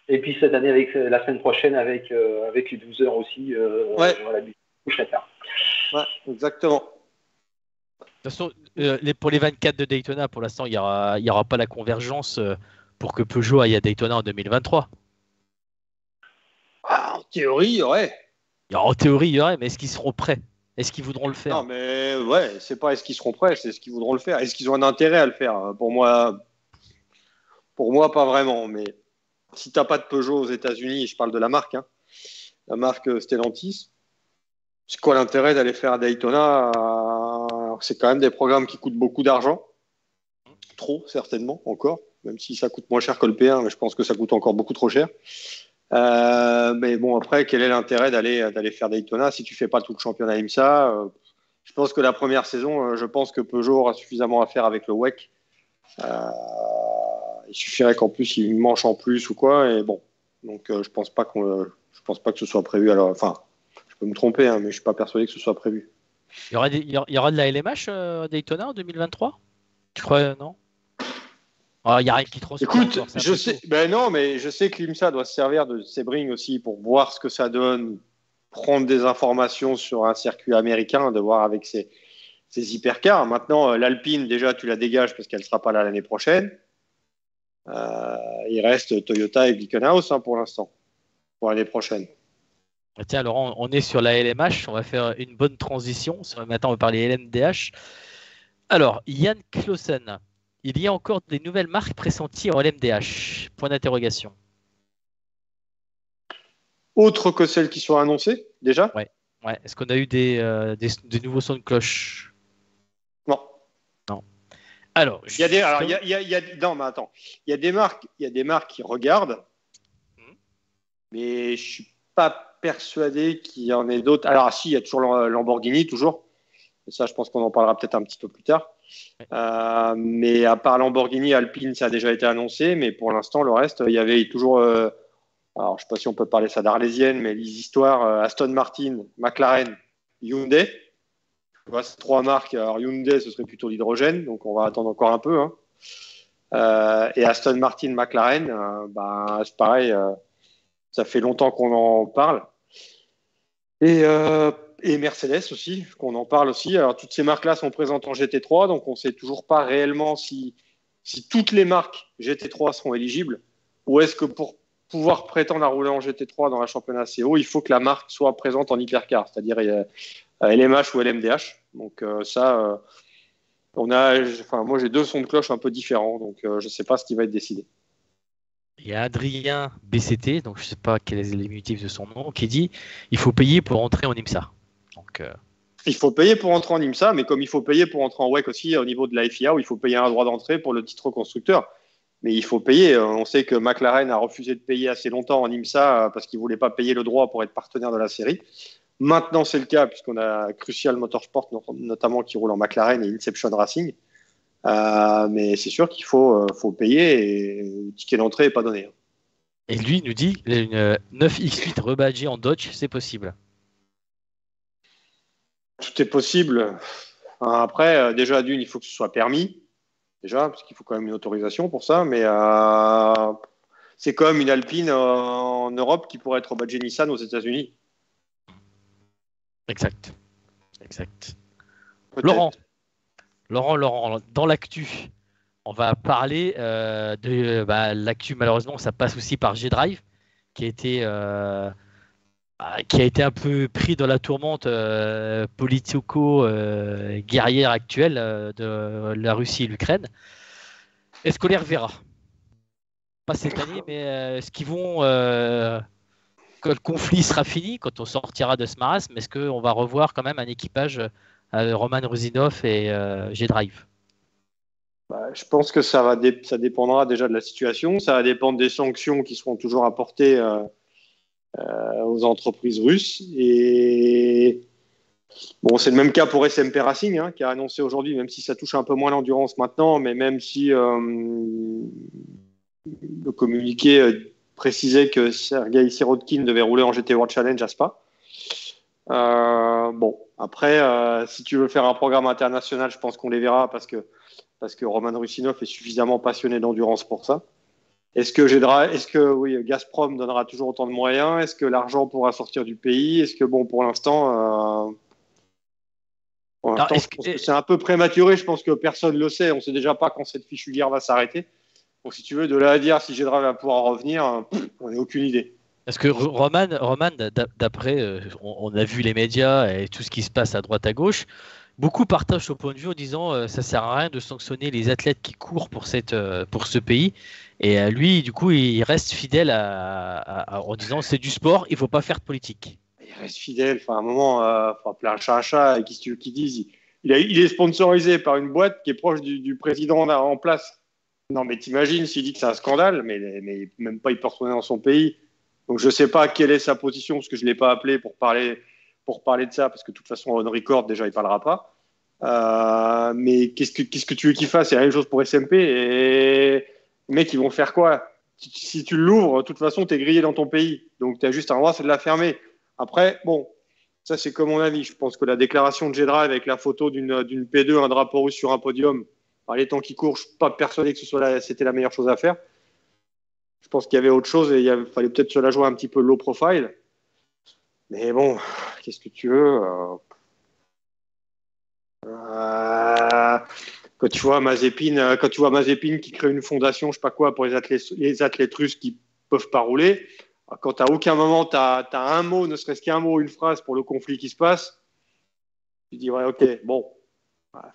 Et puis cette année, la semaine prochaine, avec les 12 heures aussi, ouais. on a l'habitude de coucher tard. Ouais, exactement. De toute façon, pour les 24 de Daytona, pour l'instant, il n'y aura pas la convergence pour que Peugeot aille à Daytona en 2023. En théorie, ouais. En théorie, il y aurait, mais est-ce qu'ils seront prêts? Est-ce qu'ils voudront le faire? Non, mais ouais, c'est pas est-ce qu'ils seront prêts, c'est est-ce qu'ils voudront le faire. Est-ce qu'ils ont un intérêt à le faire? Pour moi, pas vraiment. Mais si t'as pas de Peugeot aux États-Unis, je parle de la marque, la marque Stellantis, c'est quoi l'intérêt d'aller faire à Daytona? C'est quand même des programmes qui coûtent beaucoup d'argent. Trop, certainement, encore. Même si ça coûte moins cher que le P1, mais je pense que ça coûte encore beaucoup trop cher. Mais bon, après, quel est l'intérêt d'aller faire Daytona si tu fais pas tout le championnat IMSA? Je pense que la première saison, je pense que Peugeot aura suffisamment à faire avec le WEC. Il suffirait qu'en plus il manche en plus ou quoi. Et bon, donc je pense pas que ce soit prévu. Alors, enfin, je peux me tromper, mais je suis pas persuadé que ce soit prévu. Il y aura de la LMH à Daytona en 2023? Tu crois, non? Il n'y a rien qui te ressemble. Écoute, je sais, non, mais je sais que l'IMSA doit se servir de Sebring aussi pour voir ce que ça donne, prendre des informations sur un circuit américain, de voir avec ces hypercars. Maintenant, l'Alpine, déjà, tu la dégages parce qu'elle ne sera pas là l'année prochaine. Il reste Toyota et Glickenhaus pour l'instant, pour l'année prochaine. Tiens, Laurent, on est sur la LMH. On va faire une bonne transition. Maintenant, on va parler LMDH. Alors, Yann Clausen. Il y a encore des nouvelles marques pressenties en LMDH? Point d'interrogation. Autre que celles qui sont annoncées, déjà? Ouais. Est-ce qu'on a eu des nouveaux sons de cloche? Non. Alors, non, mais attends. Il y a des marques qui regardent, mais je suis pas persuadé qu'il y en ait d'autres. Alors, si, il y a toujours Lamborghini, toujours. Et ça, je pense qu'on en parlera peut-être un petit peu plus tard. Mais à part Lamborghini, Alpine, ça a déjà été annoncé. Mais pour l'instant, le reste, il y avait toujours. Alors, je sais pas si on peut parler ça d'arlésienne, mais les histoires Aston Martin, McLaren, Hyundai. Tu vois, ces 3 marques. Alors, Hyundai, ce serait plutôt l'hydrogène, donc on va attendre encore un peu. Et Aston Martin, McLaren, c'est pareil. Ça fait longtemps qu'on en parle. Et Mercedes aussi, qu'on en parle aussi. Alors, toutes ces marques-là sont présentes en GT3, donc on ne sait toujours pas réellement si toutes les marques GT3 seront éligibles, ou est-ce que pour pouvoir prétendre à rouler en GT3 dans la championnat CO, il faut que la marque soit présente en hypercar, c'est-à-dire LMH ou LMDH. Donc moi j'ai 2 sons de cloche un peu différents, donc je ne sais pas ce qui va être décidé. Il y a Adrien BCT, donc je ne sais pas quel est l'émulatif de son nom, qui dit il faut payer pour entrer en IMSA. Donc, il faut payer pour entrer en IMSA, mais comme il faut payer pour entrer en WEC aussi au niveau de la FIA, où il faut payer un droit d'entrée pour le titre constructeur. Mais il faut payer. On sait que McLaren a refusé de payer assez longtemps en IMSA parce qu'il ne voulait pas payer le droit pour être partenaire de la série. Maintenant, c'est le cas, puisqu'on a Crucial Motorsport, notamment, qui roule en McLaren et Inception Racing. Mais c'est sûr qu'il faut payer et le ticket d'entrée n'est pas donné. Et lui nous dit une 9X8 rebadgée en Dodge, c'est possible. Tout est possible. Après, déjà, d'une, il faut que ce soit permis. Déjà, parce qu'il faut quand même une autorisation pour ça. Mais c'est comme une Alpine en Europe qui pourrait être rebadgée Nissan aux États-Unis. Exact. Peut-être. Laurent, dans l'actu, on va parler de l'actu. Malheureusement, ça passe aussi par G-Drive, qui a été un peu pris dans la tourmente politico-guerrière actuelle de la Russie et l'Ukraine. Est-ce qu'on les reverra? Pas cette année, mais est-ce qu'ils vont, quand le conflit sera fini, quand on sortira de ce marasme, est-ce qu'on va revoir quand même un équipage Roman Rusinov et G-Drive? Je pense que ça dépendra déjà de la situation. Ça va dépendre des sanctions qui seront toujours apportées aux entreprises russes. Et bon, c'est le même cas pour SMP Racing, qui a annoncé aujourd'hui, même si ça touche un peu moins l'endurance maintenant, mais même si le communiqué précisait que Sergei Sirotkin devait rouler en GT World Challenge à Spa. Après, si tu veux faire un programme international, je pense qu'on les verra parce que Roman Rusinov est suffisamment passionné d'endurance pour ça. Est-ce que Gazprom donnera toujours autant de moyens? Est-ce que l'argent pourra sortir du pays? Est-ce que, pour l'instant, je pense que c'est un peu prématuré. Je pense que personne ne le sait. On ne sait déjà pas quand cette fichue guerre va s'arrêter. Donc, si tu veux, de là à dire si G-Drive va pouvoir revenir, on n'a aucune idée. Parce que Roman, d'après, on a vu les médias et tout ce qui se passe à droite à gauche, beaucoup partagent au point de vue en disant ça sert à rien de sanctionner les athlètes qui courent pour ce pays. Et lui, du coup, il reste fidèle en disant c'est du sport, il ne faut pas faire de politique. Il reste fidèle. Enfin, à un moment, il faut appeler un chat un chat. Et qu'est-ce que tu veux qu'ils disent? Il est sponsorisé par une boîte qui est proche du président en place. Non, mais t'imagines s'il dit que c'est un scandale, mais même pas il peut retourner dans son pays. Donc je ne sais pas quelle est sa position, parce que je ne l'ai pas appelé pour parler de ça, parce que de toute façon, on record, déjà, il ne parlera pas. Mais qu'est-ce que tu veux qu'il fasse? C'est la même chose pour SMP. Et les mecs, ils vont faire quoi? Si tu l'ouvres, de toute façon, tu es grillé dans ton pays. Donc tu as juste un droit, c'est de la fermer. Après, ça c'est comme mon avis. Je pense que la déclaration de G-Drive avec la photo d'une P2, un drapeau russe sur un podium, par les temps qui courent, je ne suis pas persuadé que c'était la meilleure chose à faire. Je pense qu'il y avait autre chose et il fallait peut-être se la jouer un petit peu low profile. Mais bon, qu'est-ce que tu veux? Quand tu vois Mazepin qui crée une fondation, je sais pas quoi, pour les athlètes russes qui peuvent pas rouler, quand à aucun moment tu as un mot, ne serait-ce qu'un mot, une phrase pour le conflit qui se passe, tu dis ouais, ok,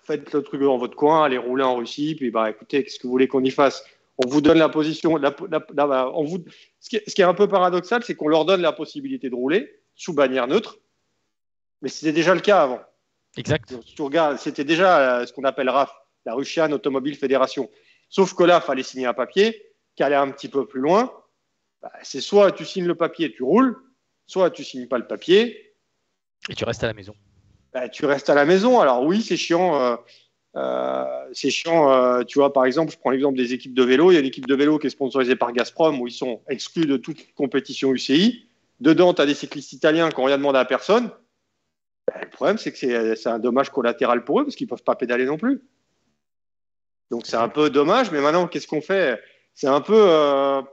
faites le truc dans votre coin, allez rouler en Russie, puis écoutez, qu'est-ce que vous voulez qu'on y fasse? On vous donne la position. Ce qui est un peu paradoxal, c'est qu'on leur donne la possibilité de rouler sous bannière neutre, mais c'était déjà le cas avant. Exact. Si tu regardes, c'était déjà ce qu'on appelle RAF, la Russian Automobile Federation. Sauf que là, il fallait signer un papier qui allait un petit peu plus loin. C'est soit tu signes le papier, tu roules, soit tu signes pas le papier. Et tu restes à la maison. Tu restes à la maison. Alors oui, c'est chiant. Tu vois, par exemple, je prends l'exemple des équipes de vélo. Il y a une équipe de vélo qui est sponsorisée par Gazprom où ils sont exclus de toute compétition UCI. Dedans, tu as des cyclistes italiens qui n'ont rien demandé à personne. Le problème, c'est que c'est un dommage collatéral pour eux parce qu'ils ne peuvent pas pédaler non plus. Donc c'est un peu dommage, mais maintenant, qu'est-ce qu'on fait? C'est un peu.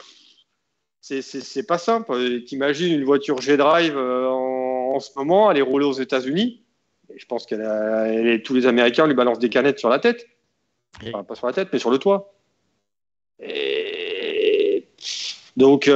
C'est pas simple. T'imagines une voiture G-Drive en ce moment, elle est roulée aux États-Unis. Et je pense tous les Américains lui balancent des canettes sur la tête. Enfin, pas sur la tête, mais sur le toit. Et donc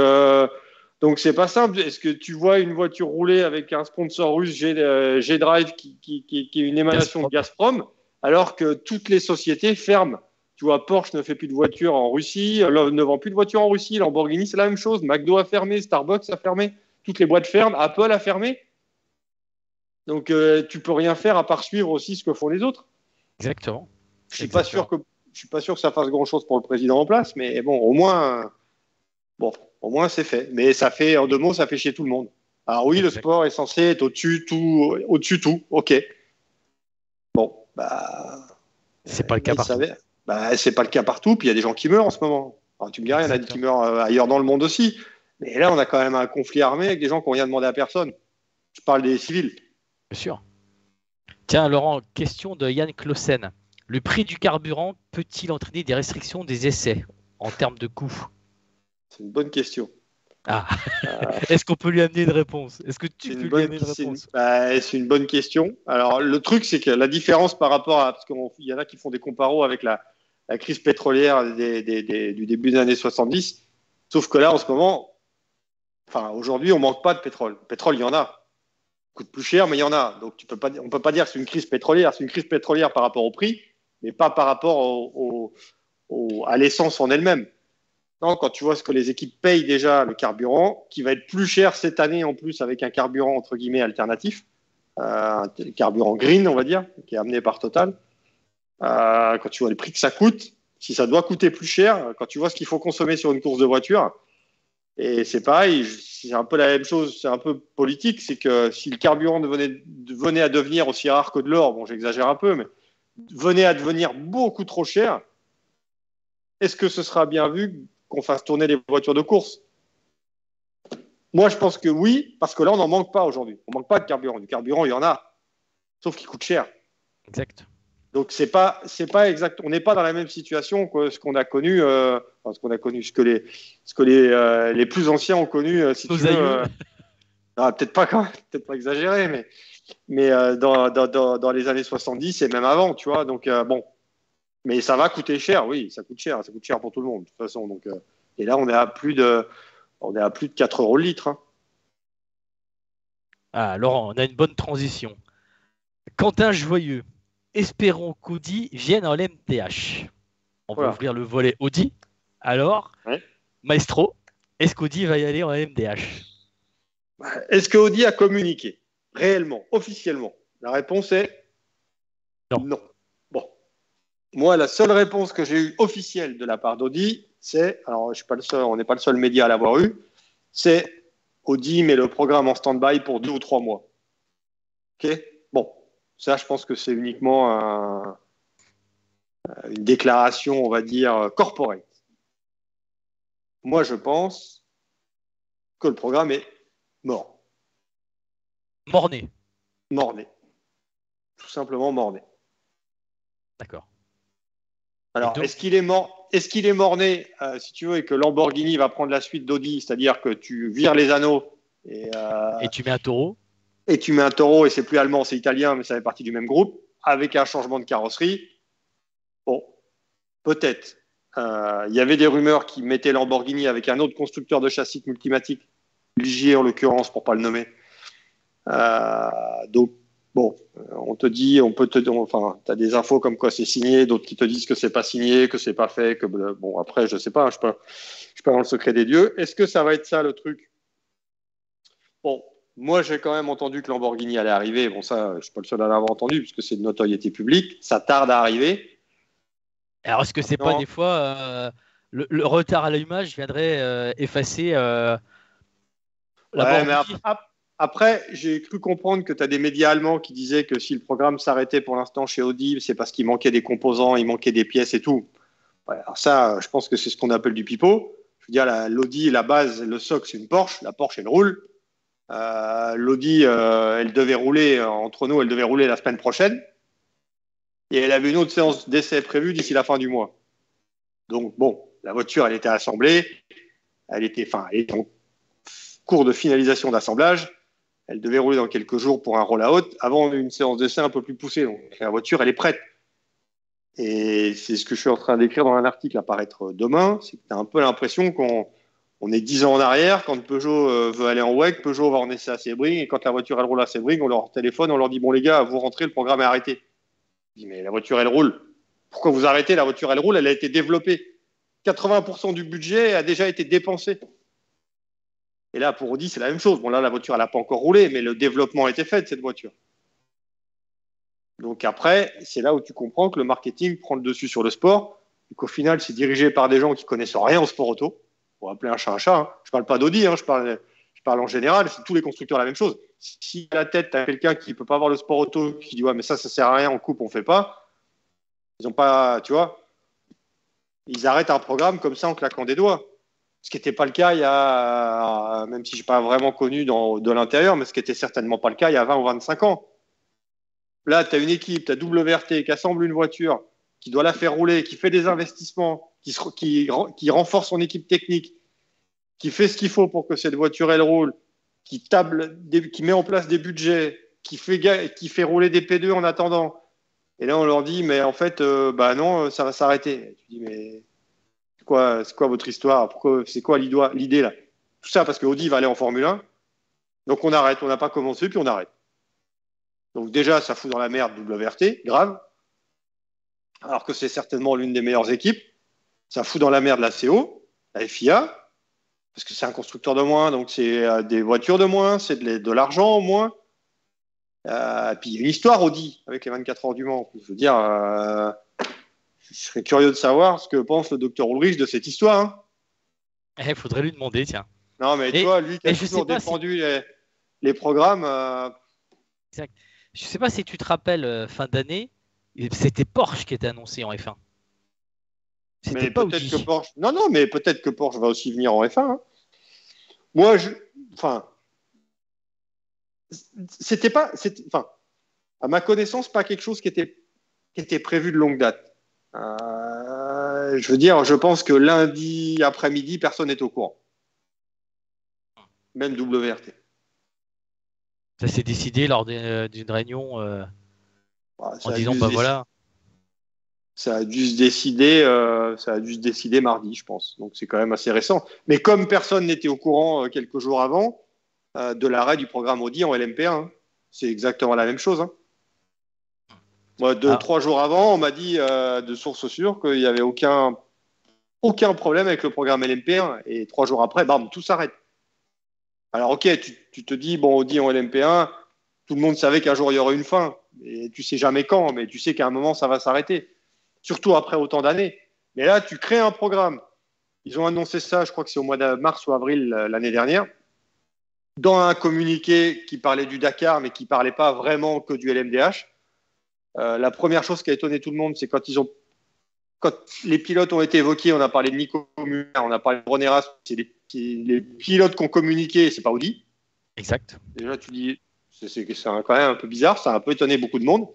c'est pas simple. Est-ce que tu vois une voiture rouler avec un sponsor russe G-Drive qui est une émanation de Gazprom, alors que toutes les sociétés ferment? Tu vois, Porsche ne fait plus de voitures en Russie, ne vend plus de voitures en Russie, Lamborghini, c'est la même chose, McDo a fermé, Starbucks a fermé, toutes les boîtes ferment, Apple a fermé. Donc, tu peux rien faire à part suivre aussi ce que font les autres. Exactement. Je suis pas sûr que ça fasse grand-chose pour le président en place, mais bon, au moins c'est fait. Mais ça fait, en 2 mots, ça fait chier tout le monde. Alors oui, le sport est censé être au-dessus de tout. Ok. Bon, c'est pas le cas partout. C'est pas le cas partout, puis il y a des gens qui meurent en ce moment. Alors, tu me diras, il y en a qui meurent ailleurs dans le monde aussi. Mais là, on a quand même un conflit armé avec des gens qui n'ont rien demandé à personne. Je parle des civils. Bien sûr. Tiens, Laurent, question de Yann Clausen. Le prix du carburant peut-il entraîner des restrictions des essais en termes de coût? C'est une bonne question. Est-ce qu'on peut lui amener une réponse? Est-ce que tu peux lui amener une réponse? C'est une bonne question. Alors, le truc, c'est que la différence par rapport à... Parce qu'il y en a qui font des comparos avec la crise pétrolière du début des années 70. Sauf que là, en ce moment, aujourd'hui, on ne manque pas de pétrole. Le pétrole, il y en a. Il coûte plus cher, mais il y en a. Donc, on ne peut pas dire que c'est une crise pétrolière. C'est une crise pétrolière par rapport au prix, mais pas par rapport à l'essence en elle-même. Non, quand tu vois ce que les équipes payent déjà le carburant, qui va être plus cher cette année en plus avec un carburant entre guillemets alternatif, un carburant green, on va dire, qui est amené par Total. Quand tu vois les prix que ça coûte, si ça doit coûter plus cher, quand tu vois ce qu'il faut consommer sur une course de voiture, et c'est pareil, c'est un peu la même chose, c'est un peu politique, c'est que si le carburant venait à devenir aussi rare que de l'or, bon, j'exagère un peu, mais venait à devenir beaucoup trop cher, est-ce que ce sera bien vu qu'on fasse tourner les voitures de course? Moi, je pense que oui, parce que là, on n'en manque pas aujourd'hui. On ne manque pas de carburant. Du carburant, il y en a, sauf qu'il coûte cher. Exact. Donc, c'est pas exact. On n'est pas dans la même situation que ce qu'on a connu, ce que les plus anciens ont connu, si tu veux. Peut-être pas exagéré, mais dans les années 70 et même avant, tu vois. Donc, bon. Mais ça va coûter cher, oui, ça coûte cher pour tout le monde, de toute façon. Donc, et là, on est à plus de 4 € le litre. Laurent, on a une bonne transition. Quentin Joyeux, espérons qu'Audi vienne en LMDH. On va ouvrir le volet Audi. Alors, Maestro, est-ce qu'Audi va y aller en LMDH? Est-ce qu'Audi a communiqué réellement, officiellement? La réponse est non. Bon. Moi, la seule réponse que j'ai eue officielle de la part d'Audi, c'est, alors je suis pas le seul, on n'est pas le seul média à l'avoir eu, c'est Audi met le programme en stand-by pour 2 ou 3 mois. Ok. Bon, ça, je pense que c'est uniquement une déclaration, on va dire, corporate. Moi, je pense que le programme est mort. Morné. Tout simplement morné. D'accord. Alors, est-ce qu'il est morné, si tu veux, et que Lamborghini va prendre la suite d'Audi, c'est-à-dire que tu vires les anneaux et tu mets un taureau. Et tu mets un taureau, et c'est plus allemand, c'est italien, mais ça fait partie du même groupe, avec un changement de carrosserie. Bon, peut-être. Il y avait des rumeurs qui mettaient Lamborghini avec un autre constructeur de châssis multimatique, Ligier en l'occurrence, pour pas le nommer. Donc, bon, on te dit, tu as des infos comme quoi c'est signé, d'autres qui te disent que c'est pas signé, que c'est pas fait, que bon, après, je sais pas, je suis pas dans le secret des dieux. Est-ce que ça va être ça le truc? Bon, moi, j'ai quand même entendu que Lamborghini allait arriver. Bon, ça, je suis pas le seul à l'avoir entendu puisque c'est de notoriété publique. Ça tarde à arriver. Alors, est-ce que c'est pas Non. des fois le retard à l'allumage viendrait effacer la Ouais, mort mais d'Audi? après, j'ai cru comprendre que tu as des médias allemands qui disaient que si le programme s'arrêtait pour l'instant chez Audi, c'est parce qu'il manquait des composants, il manquait des pièces et tout. Ouais, alors ça, je pense que c'est ce qu'on appelle du pipeau. Je veux dire, l'Audi, la base, le socle, c'est une Porsche. La Porsche, elle roule. L'Audi, elle devait rouler, entre nous, elle devait rouler la semaine prochaine. Et elle avait une autre séance d'essai prévue d'ici la fin du mois. Donc, bon, la voiture, elle était assemblée. Elle était en cours de finalisation d'assemblage. Elle devait rouler dans quelques jours pour un roll-out avant une séance d'essai un peu plus poussée. Donc, la voiture, elle est prête. Et c'est ce que je suis en train d'écrire dans un article à paraître demain. C'est que tu as un peu l'impression qu'on est 10 ans en arrière. Quand Peugeot veut aller en WEC, Peugeot va en essai à Sebring. Et quand la voiture, elle roule à Sebring, on leur téléphone, on leur dit, bon les gars, vous rentrez, le programme est arrêté. Je dis, mais la voiture, elle roule. Pourquoi vous arrêtez? La voiture, elle roule, elle a été développée. 80% du budget a déjà été dépensé. Et là, pour Audi, c'est la même chose. Bon, là, la voiture, elle n'a pas encore roulé, mais le développement a été fait de cette voiture. Donc après, c'est là où tu comprends que le marketing prend le dessus sur le sport, et qu'au final, c'est dirigé par des gens qui connaissent rien au sport auto. On va appeler un chat un chat. Hein. Je parle pas d'Audi, hein, je parle en général. C'est tous les constructeurs la même chose. Si à la tête, tu as quelqu'un qui peut pas voir le sport auto, qui dit ouais, mais ça sert à rien, on coupe, on fait pas. Ils ont pas, tu vois, ils arrêtent un programme comme ça en claquant des doigts. Ce qui n'était pas le cas il y a, même si je n'ai pas vraiment connu de l'intérieur, mais ce qui n'était certainement pas le cas il y a 20 ou 25 ans. Là, tu as une équipe, tu as WRT qui assemble une voiture, qui doit la faire rouler, qui fait des investissements, qui renforce son équipe technique, qui fait ce qu'il faut pour que cette voiture, elle roule, qui met en place des budgets, qui fait rouler des P2 en attendant. Et là, on leur dit, mais en fait, bah non, ça va s'arrêter. Tu dis, mais c'est quoi votre histoire? C'est quoi l'idée là? Tout ça parce que Audi va aller en Formule 1. Donc on arrête, on n'a pas commencé, puis on arrête. Donc déjà, ça fout dans la merde WRT, grave, alors que c'est certainement l'une des meilleures équipes. Ça fout dans la merde la CO, la FIA, parce que c'est un constructeur de moins, donc c'est des voitures de moins, c'est de l'argent en moins. Puis il y a une histoire Audi avec les 24 heures du Mans. Je veux dire, je serais curieux de savoir ce que pense le docteur Ulrich de cette histoire. Hein. Il faudrait lui demander, tiens. Non, mais tu vois, lui qui a je sais toujours pas défendu les programmes. Exact. Je sais pas si tu te rappelles, fin d'année, c'était Porsche qui était annoncé en F1. C'était Mais pas peut-être que Audi. Porsche. Non, non, mais peut-être que Porsche va aussi venir en F1. Hein. Moi, enfin, c'était pas, enfin, à ma connaissance, pas quelque chose qui était prévu de longue date. Je veux dire, je pense que lundi après-midi, personne n'est au courant. Même WRT. Ça s'est décidé lors d'une réunion en disant, bah voilà. Ça a dû se décider mardi, je pense. Donc c'est quand même assez récent. Mais comme personne n'était au courant quelques jours avant de l'arrêt du programme Audi en LMP1, hein, c'est exactement la même chose. Hein. Moi, 3 jours avant, on m'a dit de sources sûres qu'il n'y avait aucun problème avec le programme LMP1. Et 3 jours après, bam, tout s'arrête. Alors ok, tu te dis, bon, Audi en LMP1, tout le monde savait qu'un jour il y aurait une fin. Et tu sais jamais quand, mais tu sais qu'à un moment ça va s'arrêter. Surtout après autant d'années. Mais là, tu crées un programme. Ils ont annoncé ça, je crois que c'est au mois de mars ou avril l'année dernière, dans un communiqué qui parlait du Dakar, mais qui ne parlait pas vraiment que du LMDH. La première chose qui a étonné tout le monde, c'est quand les pilotes ont été évoqués, on a parlé de Nico Müller, on a parlé de Ron Eras, c'est les pilotes qui ont communiqué, c'est pas Audi. Exact. Déjà, tu dis, c'est quand même un peu bizarre, ça a un peu étonné beaucoup de monde.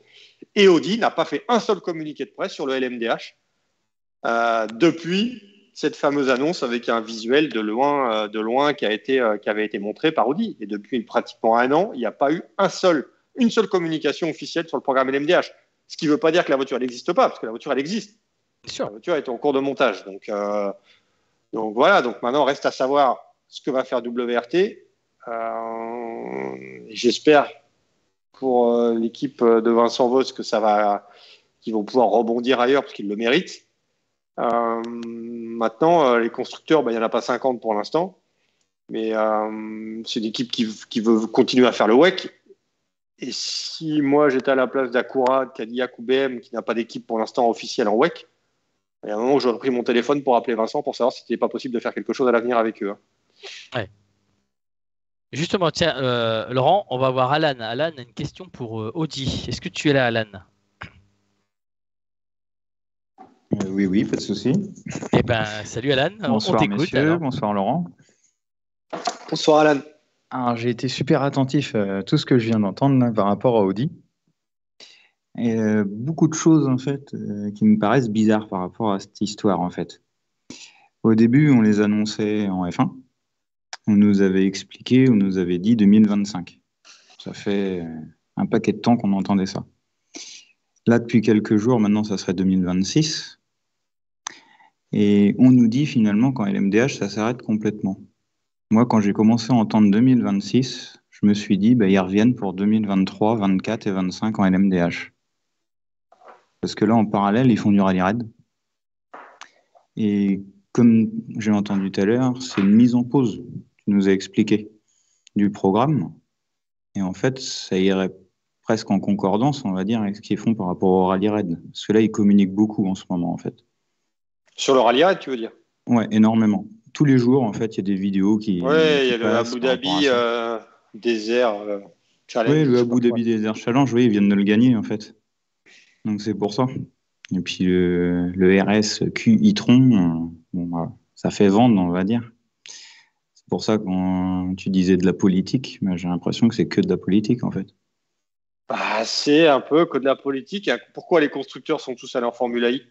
Et Audi n'a pas fait un seul communiqué de presse sur le LMDH depuis cette fameuse annonce avec un visuel de loin qui avait été montré par Audi. Et depuis pratiquement un an, il n'y a pas eu une seule communication officielle sur le programme LMDH. Ce qui ne veut pas dire que la voiture n'existe pas, parce que la voiture, elle existe. La voiture est en cours de montage. Donc voilà, donc maintenant, reste à savoir ce que va faire WRT. J'espère pour l'équipe de Vincent Voss qu'ils vont pouvoir rebondir ailleurs parce qu'ils le méritent. Maintenant, les constructeurs, il n'y en a pas 50 pour l'instant, mais c'est une équipe qui veut continuer à faire le WEC. Et si moi j'étais à la place d'Acura, de Cadillac ou BM, qui n'a pas d'équipe pour l'instant officielle en WEC, Il y a un moment où j'aurais pris mon téléphone pour appeler Vincent pour savoir si c'était pas possible de faire quelque chose à l'avenir avec eux. Ouais. Justement, tiens, Laurent, on va voir Alan. Alan a une question pour Audi. Est-ce que tu es là, Alan? Oui, pas de souci. Eh ben, salut Alan, on Bonsoir t'écoute. messieurs, Alors. bonsoir Laurent. Bonsoir Alan. Alors j'ai été super attentif à tout ce que je viens d'entendre là, par rapport à Audi. Et beaucoup de choses en fait qui me paraissent bizarres par rapport à cette histoire en fait. Au début, on les annonçait en F1. On nous avait expliqué, on nous avait dit 2025. Ça fait un paquet de temps qu'on entendait ça. Là, depuis quelques jours, maintenant, ça serait 2026. Et on nous dit finalement qu'en LMDH, ça s'arrête complètement. Moi, quand j'ai commencé à entendre 2026, je me suis dit, ils reviennent pour 2023, 24 et 25 en LMDH. Parce que là, en parallèle, ils font du rallye raid. Et comme j'ai entendu tout à l'heure, c'est une mise en pause, tu nous as expliqué, du programme. Et en fait, ça irait presque en concordance, on va dire, avec ce qu'ils font par rapport au rallye raid. Parce que là, ils communiquent beaucoup en ce moment, en fait. Sur le rallye raid, tu veux dire? Ouais, énormément. Tous les jours, en fait, il y a des vidéos qui Ouais, il y a le passent Abu par rapport à Dhabi ça. Désert Challenge. Oui, le je sais Abu pas quoi. Dhabi Desert Challenge, oui, ils viennent de le gagner, en fait. Donc, c'est pour ça. Et puis, le RS Q e-tron, ça fait vendre, on va dire. C'est pour ça, quand tu disais de la politique, j'ai l'impression que c'est que de la politique, en fait. Bah, c'est un peu que de la politique. Pourquoi les constructeurs sont tous allés en Formule I?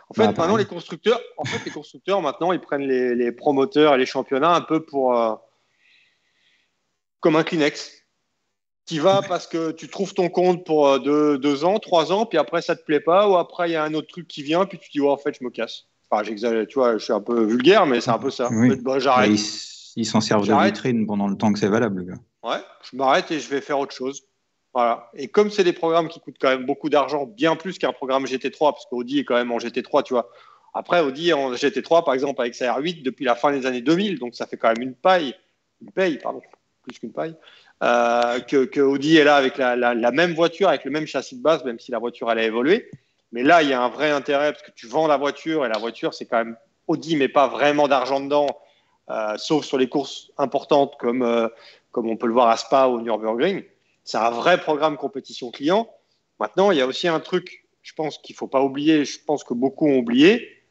En fait, maintenant, Pareil. les constructeurs, maintenant, ils prennent les promoteurs et les championnats un peu comme un Kleenex. Tu vas parce que tu trouves ton compte pour 2 ans, 3 ans, puis après, ça te plaît pas, ou après, il y a un autre truc qui vient, puis tu dis, en fait, je me casse. Enfin, j'exagère, tu vois, je suis un peu vulgaire, mais c'est un peu ça. Oui. En fait, j'arrête. Ils s'en servent de vitrine pendant le temps que c'est valable, le gars. Ouais, je m'arrête et je vais faire autre chose. Voilà. Et comme c'est des programmes qui coûtent quand même beaucoup d'argent, bien plus qu'un programme GT3, parce qu'Audi est quand même en GT3, tu vois. Après, Audi est en GT3, par exemple, avec sa R8 depuis la fin des années 2000, donc ça fait quand même une paye, pardon, plus qu'une paille, que Audi est là avec la même voiture, avec le même châssis de base, même si la voiture, elle a évolué. Mais là, il y a un vrai intérêt, parce que tu vends la voiture, et la voiture, c'est quand même Audi, mais pas vraiment d'argent dedans, sauf sur les courses importantes comme on peut le voir à Spa ou au Nürburgring. C'est un vrai programme compétition client. Maintenant, il y a aussi un truc, je pense qu'il ne faut pas oublier, je pense que beaucoup ont oublié,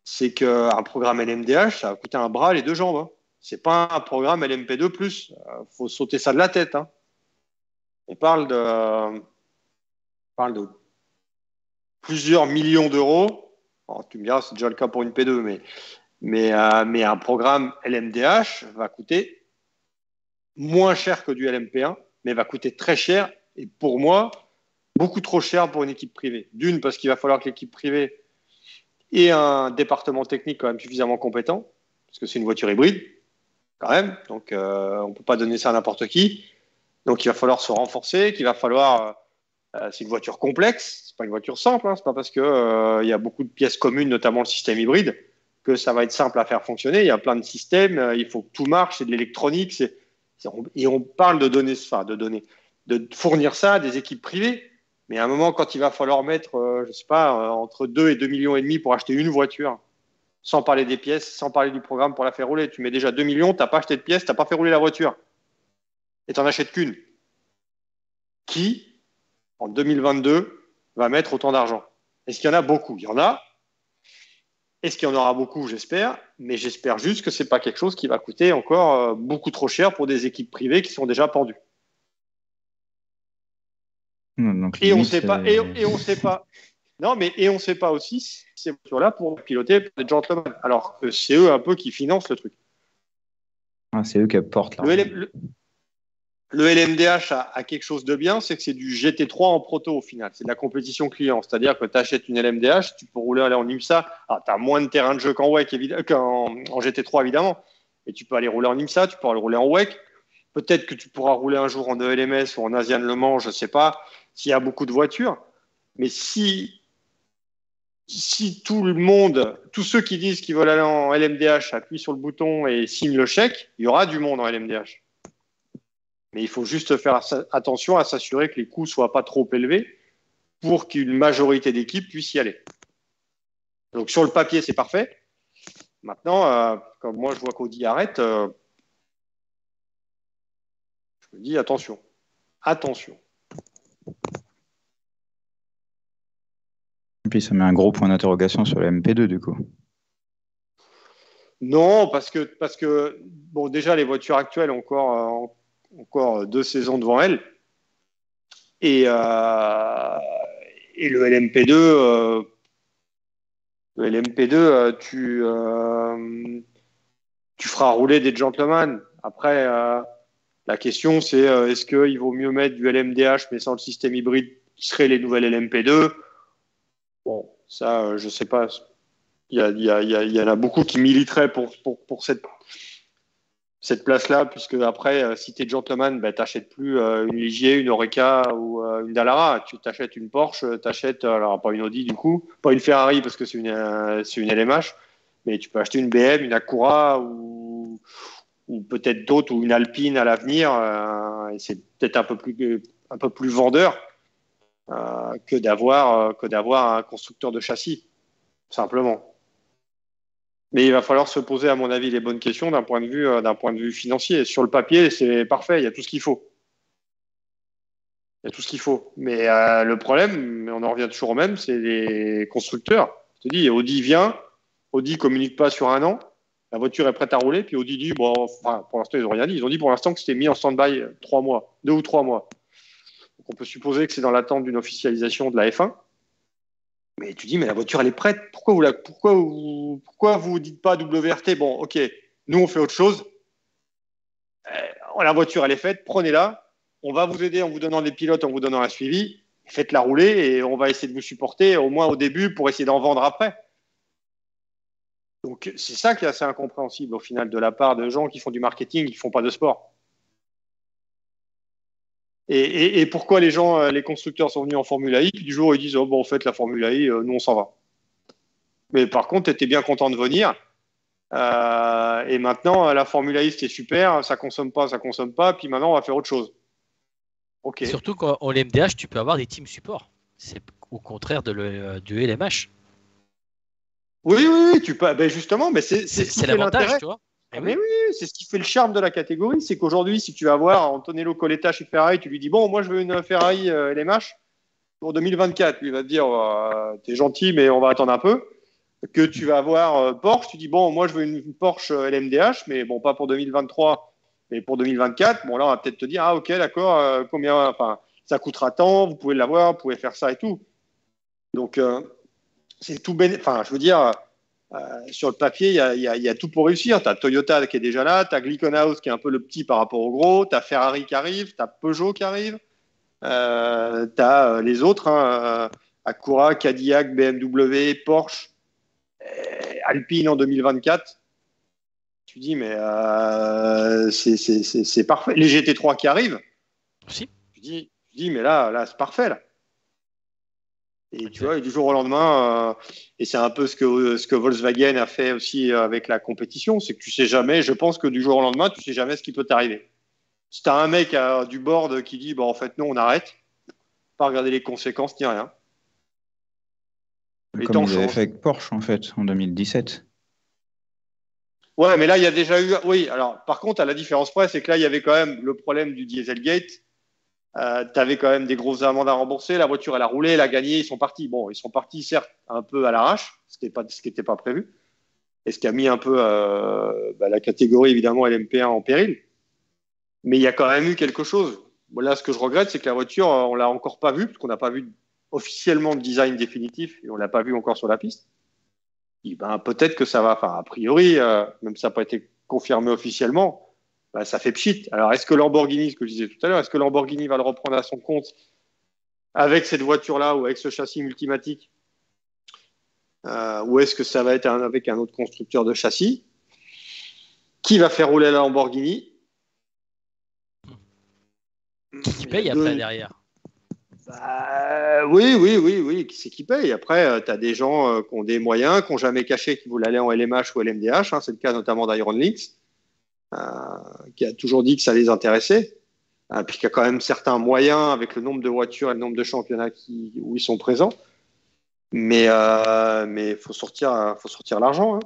c'est qu'un programme LMDH, ça va coûter un bras et les 2 jambes. Hein. Ce n'est pas un programme LMP2+. Faut sauter ça de la tête. Hein. On parle de plusieurs millions d'euros. Alors, tu me diras, c'est déjà le cas pour une P2, mais un programme LMDH va coûter moins cher que du LMP1, mais va coûter très cher. Et pour moi, beaucoup trop cher pour une équipe privée. D'une, parce qu'il va falloir que l'équipe privée ait un département technique quand même suffisamment compétent, parce que c'est une voiture hybride, quand même. Donc, on ne peut pas donner ça à n'importe qui. Donc, il va falloir se renforcer, qu'il va falloir... c'est une voiture complexe, c'est pas une voiture simple. Hein. C'est pas parce que y a beaucoup de pièces communes, notamment le système hybride, que ça va être simple à faire fonctionner. Il y a plein de systèmes, il faut que tout marche, c'est de l'électronique, et on parle de fournir ça à des équipes privées. Mais à un moment, quand il va falloir mettre, je sais pas, entre 2 et 2,5 millions pour acheter une voiture, sans parler des pièces, sans parler du programme pour la faire rouler, tu mets déjà 2 millions, tu n'as pas acheté de pièces, tu n'as pas fait rouler la voiture. Et tu n'en achètes qu'une. Qui, en 2022, va mettre autant d'argent? Est-ce qu'il y en a beaucoup? Il y en a. Est-ce qu'il y en aura beaucoup? J'espère. Mais j'espère juste que ce n'est pas quelque chose qui va coûter encore beaucoup trop cher pour des équipes privées qui sont déjà pendues. Donc, Et on limite, sait pas. Et on sait pas. Non, mais et on sait pas aussi si ces voitures-là pour piloter pour des gentlemen. Alors que c'est eux un peu qui financent le truc. c'est eux qui apportent l'argent. Le LMDH a quelque chose de bien, c'est que c'est du GT3 en proto au final. C'est de la compétition client. C'est-à-dire que tu achètes une LMDH, tu peux rouler en IMSA. Alors, tu as moins de terrain de jeu qu'en WEC, qu'en GT3 évidemment. Et tu peux aller rouler en IMSA, tu peux aller rouler en WEC. Peut-être que tu pourras rouler un jour en ELMS ou en Asian Le Mans, je ne sais pas, s'il y a beaucoup de voitures. Mais si tout le monde, tous ceux qui disent qu'ils veulent aller en LMDH appuient sur le bouton et signent le chèque, il y aura du monde en LMDH. Mais il faut juste faire attention à s'assurer que les coûts ne soient pas trop élevés pour qu'une majorité d'équipes puissent y aller. Donc sur le papier, c'est parfait. Maintenant, comme moi je vois qu'Audi arrête, je me dis attention. Et puis ça met un gros point d'interrogation sur le MP2 du coup. Non, parce que bon, déjà les voitures actuelles ont encore 2 saisons devant elles. Et le LMP2, tu feras rouler des gentlemen. Après, la question, c'est est-ce qu'il vaut mieux mettre du LMDH mais sans le système hybride qui serait les nouvelles LMP2? Bon, ça, je sais pas. Il y en a beaucoup qui militeraient pour cette place-là, puisque après, si tu es gentleman, tu n'achètes plus une Ligier, une Oreca ou une Dallara. Tu t'achètes une Porsche, alors pas une Audi du coup, pas une Ferrari parce que c'est une LMH, mais tu peux acheter une BM, une Acura ou peut-être d'autres, ou une Alpine à l'avenir. Et c'est peut-être un peu plus vendeur que d'avoir un constructeur de châssis, simplement. Mais il va falloir se poser, à mon avis, les bonnes questions d'un point de vue financier. Sur le papier, c'est parfait, il y a tout ce qu'il faut. Mais le problème, on en revient toujours au même, c'est les constructeurs. Je te dis, Audi communique pas sur un an, la voiture est prête à rouler, puis Audi dit, bon, enfin, pour l'instant, ils n'ont rien dit. Ils ont dit pour l'instant que c'était mis en stand-by 2 ou 3 mois. Donc on peut supposer que c'est dans l'attente d'une officialisation de la F1. Mais tu dis, mais la voiture, elle est prête. Pourquoi vous dites pas WRT? Bon, ok, nous, on fait autre chose. La voiture, elle est faite. Prenez-la. On va vous aider en vous donnant des pilotes, en vous donnant un suivi. Faites-la rouler et on va essayer de vous supporter, au moins au début, pour essayer d'en vendre après. Donc, c'est ça qui est assez incompréhensible, au final, de la part de gens qui font du marketing, qui ne font pas de sport. Et pourquoi les constructeurs sont venus en Formule I, puis du jour où ils disent, oh, bon, en fait, la Formule I, nous, on s'en va. Mais par contre, tu étais bien content de venir. Et maintenant, la Formule I, c'était super, ça consomme pas, puis maintenant, on va faire autre chose. Ok. Surtout qu'en LMDH, tu peux avoir des teams support. C'est au contraire du LMH. Oui, tu peux. Ben justement, mais c'est l'avantage, tu vois. Mais oui, c'est ce qui fait le charme de la catégorie, c'est qu'aujourd'hui, si tu vas voir Antonello Coletta chez Ferrari, tu lui dis, bon, moi, je veux une Ferrari LMH pour 2024. Lui, il va te dire, t'es gentil, mais on va attendre un peu. Que tu vas avoir Porsche, tu dis, bon, moi, je veux une Porsche LMDH, mais bon, pas pour 2023, mais pour 2024. Bon, là, on va peut-être te dire, ah, ok, d'accord, combien, enfin, ça coûtera tant, vous pouvez l'avoir, vous pouvez faire ça et tout. Donc, c'est tout enfin, je veux dire, sur le papier, il y a tout pour réussir. Tu as Toyota qui est déjà là, tu as Glickenhaus qui est un peu le petit par rapport au gros, tu as Ferrari qui arrive, tu as Peugeot qui arrive, tu as les autres, Acura, Cadillac, BMW, Porsche, Alpine en 2024. Tu dis, mais c'est parfait. Les GT3 qui arrivent. Si. Tu dis, mais là c'est parfait, là. Et tu vois, du jour au lendemain, et c'est un peu ce que Volkswagen a fait aussi avec la compétition, c'est que tu sais jamais, je pense que du jour au lendemain, tu sais jamais ce qui peut t'arriver. Si tu as un mec du board qui dit, en fait, non, on arrête, pas regarder les conséquences ni rien. Comme ils avaient fait avec Porsche, en fait, en 2017. Ouais, mais là, il y a déjà eu... Oui, alors, par contre, à la différence près, c'est que là, il y avait quand même le problème du Dieselgate. Tu avais quand même des grosses amendes à rembourser. La voiture, elle a roulé, elle a gagné, ils sont partis. Bon, ils sont partis, certes, un peu à l'arrache, ce qui n'était pas prévu. Et ce qui a mis un peu la catégorie, évidemment, LMP1 en péril. Mais il y a quand même eu quelque chose. Bon, là, ce que je regrette, c'est que la voiture, on ne l'a encore pas vue, parce qu'on n'a pas vu officiellement de design définitif, et on ne l'a pas vu encore sur la piste. Et peut-être que ça va, enfin, a priori, même si ça n'a pas été confirmé officiellement, ça fait pchit. Alors, est-ce que Lamborghini, ce que je disais tout à l'heure, est-ce que Lamborghini va le reprendre à son compte avec cette voiture-là ou avec ce châssis multimatique ou est-ce que ça va être avec un autre constructeur de châssis? Qui va faire rouler la Lamborghini? Qui paye après derrière? Oui, qui c'est qui paye? Après, tu as des gens qui ont des moyens, qui n'ont jamais caché qu'ils voulaient aller en LMH ou LMDH. C'est le cas notamment d'Iron Lynx. Qui a toujours dit que ça les intéressait, puis qu'il y a quand même certains moyens avec le nombre de voitures et le nombre de championnats où ils sont présents. Mais faut sortir l'argent.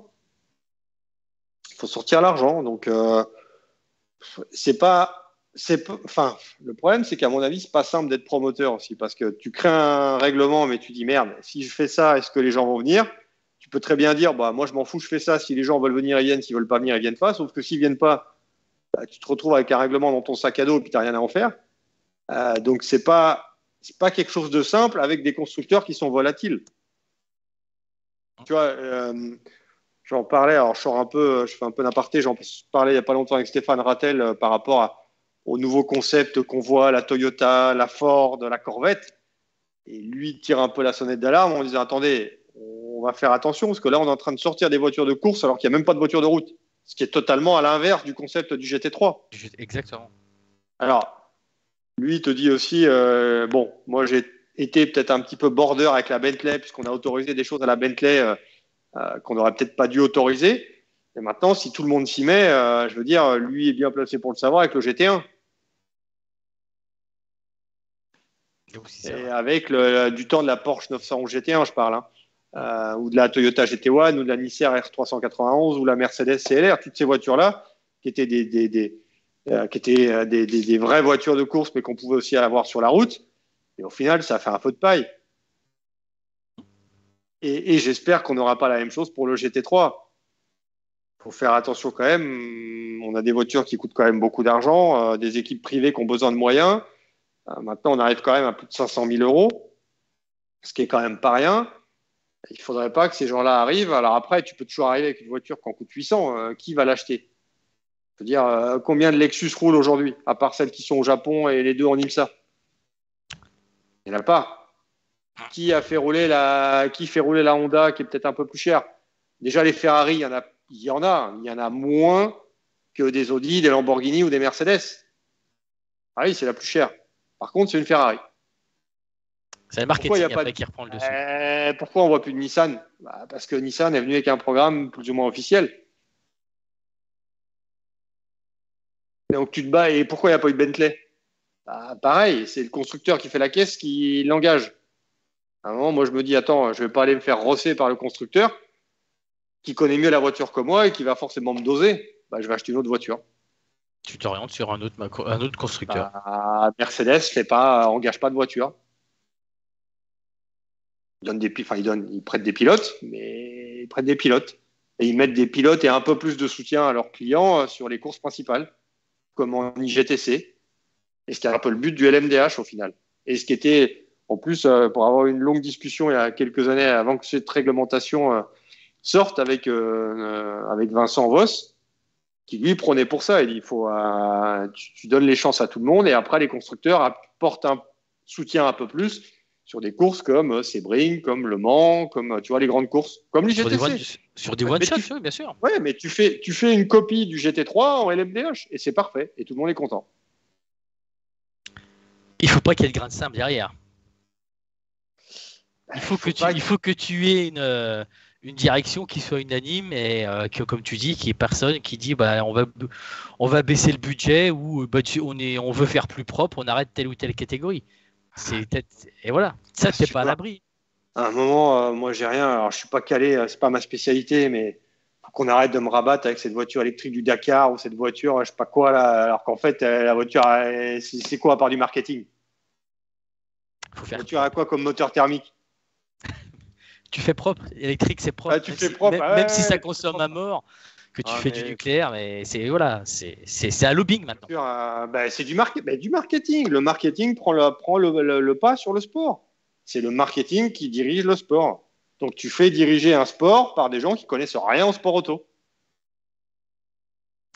Faut sortir l'argent. Donc enfin, le problème, c'est qu'à mon avis, c'est pas simple d'être promoteur aussi, parce que tu crées un règlement, mais tu dis merde, si je fais ça, est-ce que les gens vont venir? Tu peux très bien dire, bah moi je m'en fous, je fais ça. Si les gens veulent venir, ils viennent. S'ils veulent pas venir, ils viennent pas. Sauf que s'ils viennent pas, bah, tu te retrouves avec un règlement dans ton sac à dos et puis t'as rien à en faire. Donc c'est pas quelque chose de simple avec des constructeurs qui sont volatiles. Tu vois, j'en parlais. Alors je fais un peu d'aparté. J'en parlais il y a pas longtemps avec Stéphane Rattel par rapport aux nouveaux concepts qu'on voit, la Toyota, la Ford, la Corvette. Et lui tire un peu la sonnette d'alarme en disant attendez, on va faire attention parce que là on est en train de sortir des voitures de course alors qu'il n'y a même pas de voiture de route. Ce qui est totalement à l'inverse du concept du GT3. Exactement. Alors, lui, il te dit aussi, bon, moi j'ai été peut-être un petit peu border avec la Bentley puisqu'on a autorisé des choses à la Bentley qu'on n'aurait peut-être pas dû autoriser. Et maintenant, si tout le monde s'y met, je veux dire, lui est bien placé pour le savoir avec le GT1. Et avec du temps de la Porsche 911 GT1, je parle, ou de la Toyota GT1, ou de la Nissan R391, ou la Mercedes CLR, toutes ces voitures-là, qui étaient des vraies voitures de course, mais qu'on pouvait aussi avoir sur la route. Et au final, ça a fait un feu de paille. Et j'espère qu'on n'aura pas la même chose pour le GT3. Il faut faire attention quand même. On a des voitures qui coûtent quand même beaucoup d'argent, des équipes privées qui ont besoin de moyens. Maintenant, on arrive quand même à plus de 500 000 euros, ce qui est quand même pas rien. Il ne faudrait pas que ces gens-là arrivent. Alors après, tu peux toujours arriver avec une voiture qui en coûte 800. Qui va l'acheter? Je veux dire, combien de Lexus roulent aujourd'hui, à part celles qui sont au Japon et les deux en IMSA? Il n'y en a pas. Qui fait rouler la Honda qui est peut-être un peu plus chère? Déjà, les Ferrari, il y en a moins que des Audi, des Lamborghini ou des Mercedes. Ah oui, c'est la plus chère. Par contre, c'est une Ferrari. C'est le marketing après qui reprend le dessus. Pourquoi on ne voit plus de Nissan? Parce que Nissan est venu avec un programme plus ou moins officiel. Donc tu te bats. Et pourquoi il n'y a pas eu de Bentley? Pareil, c'est le constructeur qui fait la caisse qui l'engage. À un moment, moi je me dis, attends, je ne vais pas aller me faire rosser par le constructeur qui connaît mieux la voiture que moi et qui va forcément me doser. Je vais acheter une autre voiture. Tu t'orientes sur un autre constructeur. Mercedes engage pas de voiture. Ils prêtent des pilotes, mais ils prêtent des pilotes. Et ils mettent des pilotes et un peu plus de soutien à leurs clients sur les courses principales, comme en IGTC. Et ce qui est un peu le but du LMDH au final. Et ce qui était, en plus, pour avoir une longue discussion il y a quelques années avant que cette réglementation sorte avec Vincent Voss, qui lui prenait pour ça. Il dit, tu donnes les chances à tout le monde et après les constructeurs apportent un soutien un peu plus sur des courses comme Sebring, comme Le Mans, comme tu vois les grandes courses, comme l'IGTC. Sur des one-shots, oui, bien sûr. Ouais, mais tu fais une copie du GT3 en LMDH et c'est parfait et tout le monde est content. Il faut pas qu'il y ait de grain de sable derrière. Il faut que tu aies une direction qui soit unanime et que, comme tu dis, qu'il n'y ait personne qui dit on va baisser le budget ou on veut faire plus propre, on arrête telle ou telle catégorie. Et voilà, ça c'est pas à l'abri. À un moment, moi j'ai rien. Alors je suis pas calé, c'est pas ma spécialité, mais faut qu'on arrête de me rabattre avec cette voiture électrique du Dakar ou cette voiture, je sais pas quoi là. Alors qu'en fait, la voiture, c'est quoi à part du marketing? La voiture a quoi comme moteur thermique? Tu fais propre, électrique c'est propre. Tu fais propre, même si ça consomme à mort, que tu fais du nucléaire, mais c'est un lobbying maintenant. C'est du marketing. Le marketing prend le pas sur le sport. C'est le marketing qui dirige le sport. Donc tu fais diriger un sport par des gens qui connaissent rien au sport auto.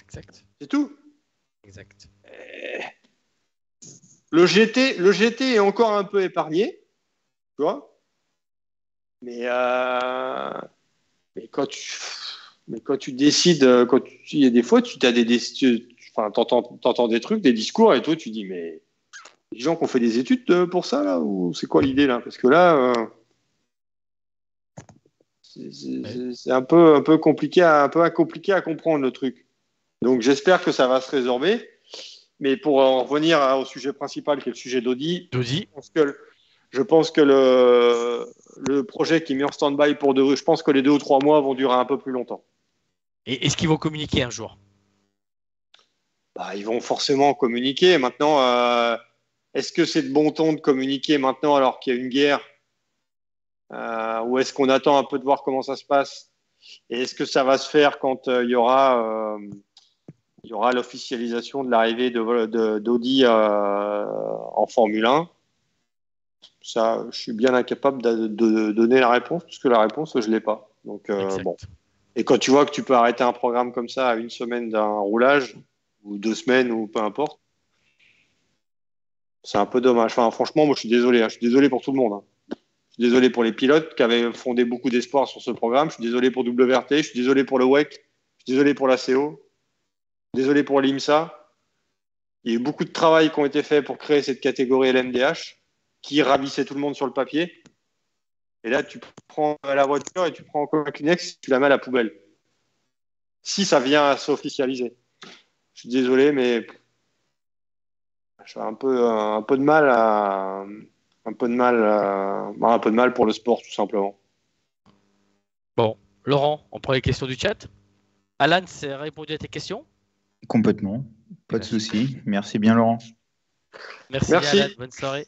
Exact. C'est tout. Exact. Le GT est encore un peu épargné, tu vois. Mais quand tu décides, il y a des fois, t'entends des trucs, des discours, et toi, tu dis, mais les gens qui ont fait des études pour ça, là, ou c'est quoi l'idée, là? Parce que là, c'est un peu compliqué à comprendre, le truc. Donc, j'espère que ça va se résorber. Mais pour en revenir au sujet principal, qui est le sujet d'Audi, Je pense que le projet qui est mis en stand-by je pense que les 2 ou 3 mois vont durer un peu plus longtemps. Et est-ce qu'ils vont communiquer un jour? Bah, ils vont forcément communiquer. Maintenant, est-ce que c'est de bon ton de communiquer maintenant alors qu'il y a une guerre ou est-ce qu'on attend un peu de voir comment ça se passe? Et est-ce que ça va se faire quand il y aura l'officialisation de l'arrivée d'Audi en Formule 1? Ça, je suis bien incapable de donner la réponse, puisque la réponse, je ne l'ai pas. Donc, bon. Et quand tu vois que tu peux arrêter un programme comme ça à une semaine d'un roulage, ou 2 semaines, ou peu importe, c'est un peu dommage. Enfin, franchement, moi, je suis désolé. Je suis désolé pour tout le monde. Je suis désolé pour les pilotes qui avaient fondé beaucoup d'espoir sur ce programme. Je suis désolé pour WRT. Je suis désolé pour le WEC. Je suis désolé pour la CO. Désolé pour l'IMSA. Il y a eu beaucoup de travail qui ont été faits pour créer cette catégorie LMDH qui ravissait tout le monde sur le papier. Et là, tu prends la voiture et tu prends encore un Kleenex et tu la mets à la poubelle. Si ça vient à s'officialiser. Je suis désolé, mais j'ai un peu de mal pour le sport, tout simplement. Bon, Laurent, on prend les questions du chat. Alan, c'est répondu à tes questions? Complètement. Pas de souci. Merci bien, Laurent. Merci. Alan, bonne soirée.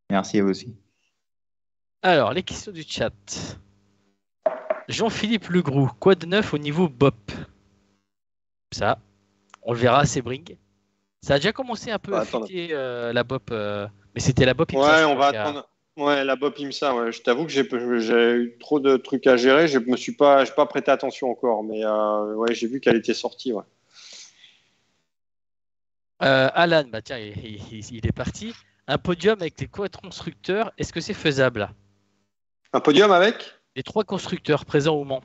Merci à vous aussi. Alors, les questions du chat. Jean-Philippe Legroux, quoi de neuf au niveau BOP? Ça, on le verra à Sebring. Ça a déjà commencé un peu à fuiter la BOP, mais c'était la BOP IMSA. Ouais, on va attendre. Ouais, la BOP IMSA. Ouais. Je t'avoue que j'ai eu trop de trucs à gérer. Je me suis pas prêté attention encore, mais ouais, j'ai vu qu'elle était sortie. Ouais. Alan, bah tiens, il est parti. Un podium avec les 4 constructeurs, est-ce que c'est faisable? Un podium avec les 3 constructeurs présents au Mans.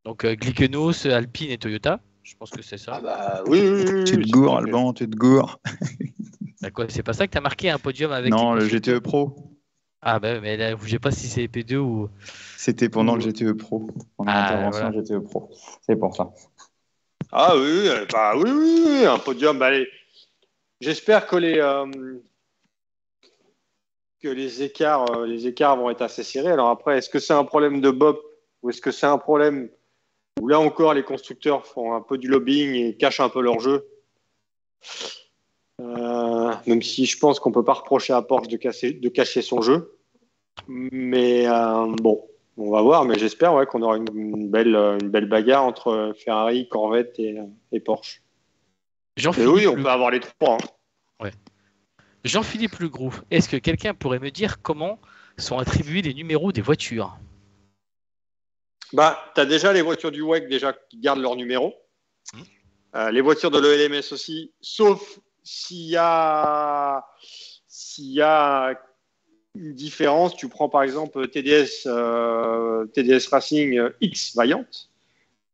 Donc Glickenhaus, Alpine et Toyota. Je pense que c'est ça. Ah bah oui. Tu te gourres, Alban, tu te gourres. Bah quoi, c'est pas ça que tu as marqué un podium avec? Non, le GTE Pro. Ah bah mais là, je sais pas si c'est P2 ou. C'était pendant le GTE Pro, pendant l'intervention GTE Pro. C'est pour ça. Ah oui, bah oui, un podium. Bah, j'espère que les écarts vont être assez serrés. Alors après, est-ce que c'est un problème de BOP ou est-ce que c'est un problème où là encore les constructeurs font un peu du lobbying et cachent un peu leur jeu? Même si je pense qu'on peut pas reprocher à Porsche de cacher son jeu. Mais bon, on va voir. Mais j'espère qu'on aura une belle bagarre entre Ferrari, Corvette et Porsche. Et oui, on peut avoir les 3. Ouais. Jean-Philippe Legroux, est-ce que quelqu'un pourrait me dire comment sont attribués les numéros des voitures? Bah, tu as déjà les voitures du WEC qui gardent leur numéro. Les voitures de l'ELMS aussi, sauf s'il y a une différence. Tu prends par exemple TDS Racing X Vaillant,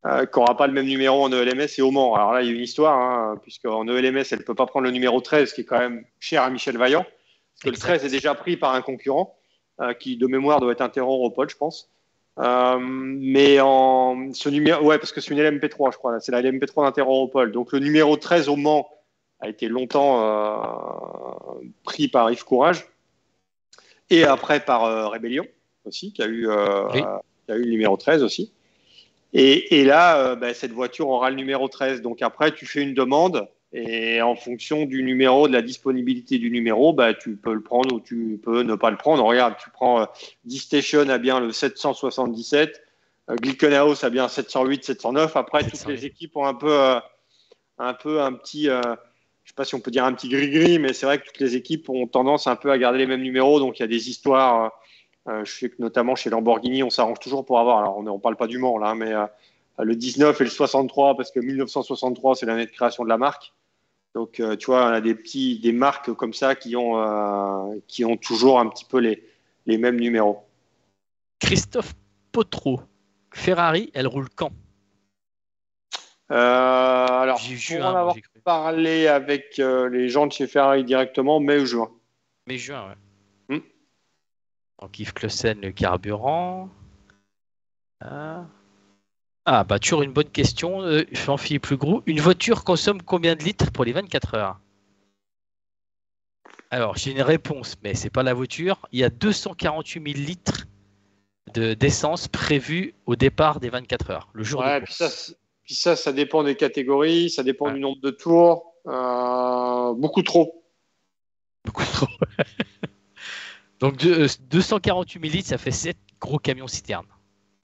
qui n'aura pas le même numéro en ELMS et au Mans. Alors là, il y a une histoire, puisque en ELMS, elle ne peut pas prendre le numéro 13, qui est quand même cher à Michel Vaillant, parce que le 13 est déjà pris par un concurrent, qui de mémoire doit être Interro Europol, je pense. Mais ce numéro, parce que c'est une LMP3, je crois. Là. C'est la LMP3 d'Interro Europol. Donc le numéro 13 au Mans a été longtemps pris par Yves Courage et après par Rébellion aussi, qui a eu le numéro 13 aussi. Et là, cette voiture aura le numéro 13. Donc après, tu fais une demande et en fonction du numéro, de la disponibilité du numéro, tu peux le prendre ou tu peux ne pas le prendre. Regarde, tu prends D-Station a bien le 777, Glickenhaus a bien 708, 709. Après, toutes les équipes ont un petit, je sais pas si on peut dire un petit gris-gris, mais c'est vrai que toutes les équipes ont tendance un peu à garder les mêmes numéros. Donc il y a des histoires. Je sais que notamment chez Lamborghini, on s'arrange toujours pour avoir. Alors on parle pas du Mans là, mais le 19 et le 63, parce que 1963 c'est l'année de création de la marque. Donc tu vois, on a des marques comme ça qui ont toujours un petit peu les mêmes numéros. Christophe Potro, Ferrari, elle roule quand? Alors, pour en avoir parlé avec les gens de chez Ferrari directement, mai ou juin. Mai-juin, ouais. Donc Yves Clausen, le carburant. Toujours une bonne question. Jean-Philippe Legroux. Une voiture consomme combien de litres pour les 24 heures? Alors, j'ai une réponse, mais c'est pas la voiture. Il y a 248 000 litres d'essence prévus au départ des 24 heures, le jour de Ouais, course. puis ça dépend des catégories, ça dépend Ouais, du nombre de tours. Beaucoup trop. beaucoup trop. Donc, 248 000 litres, ça fait 7 gros camions citernes.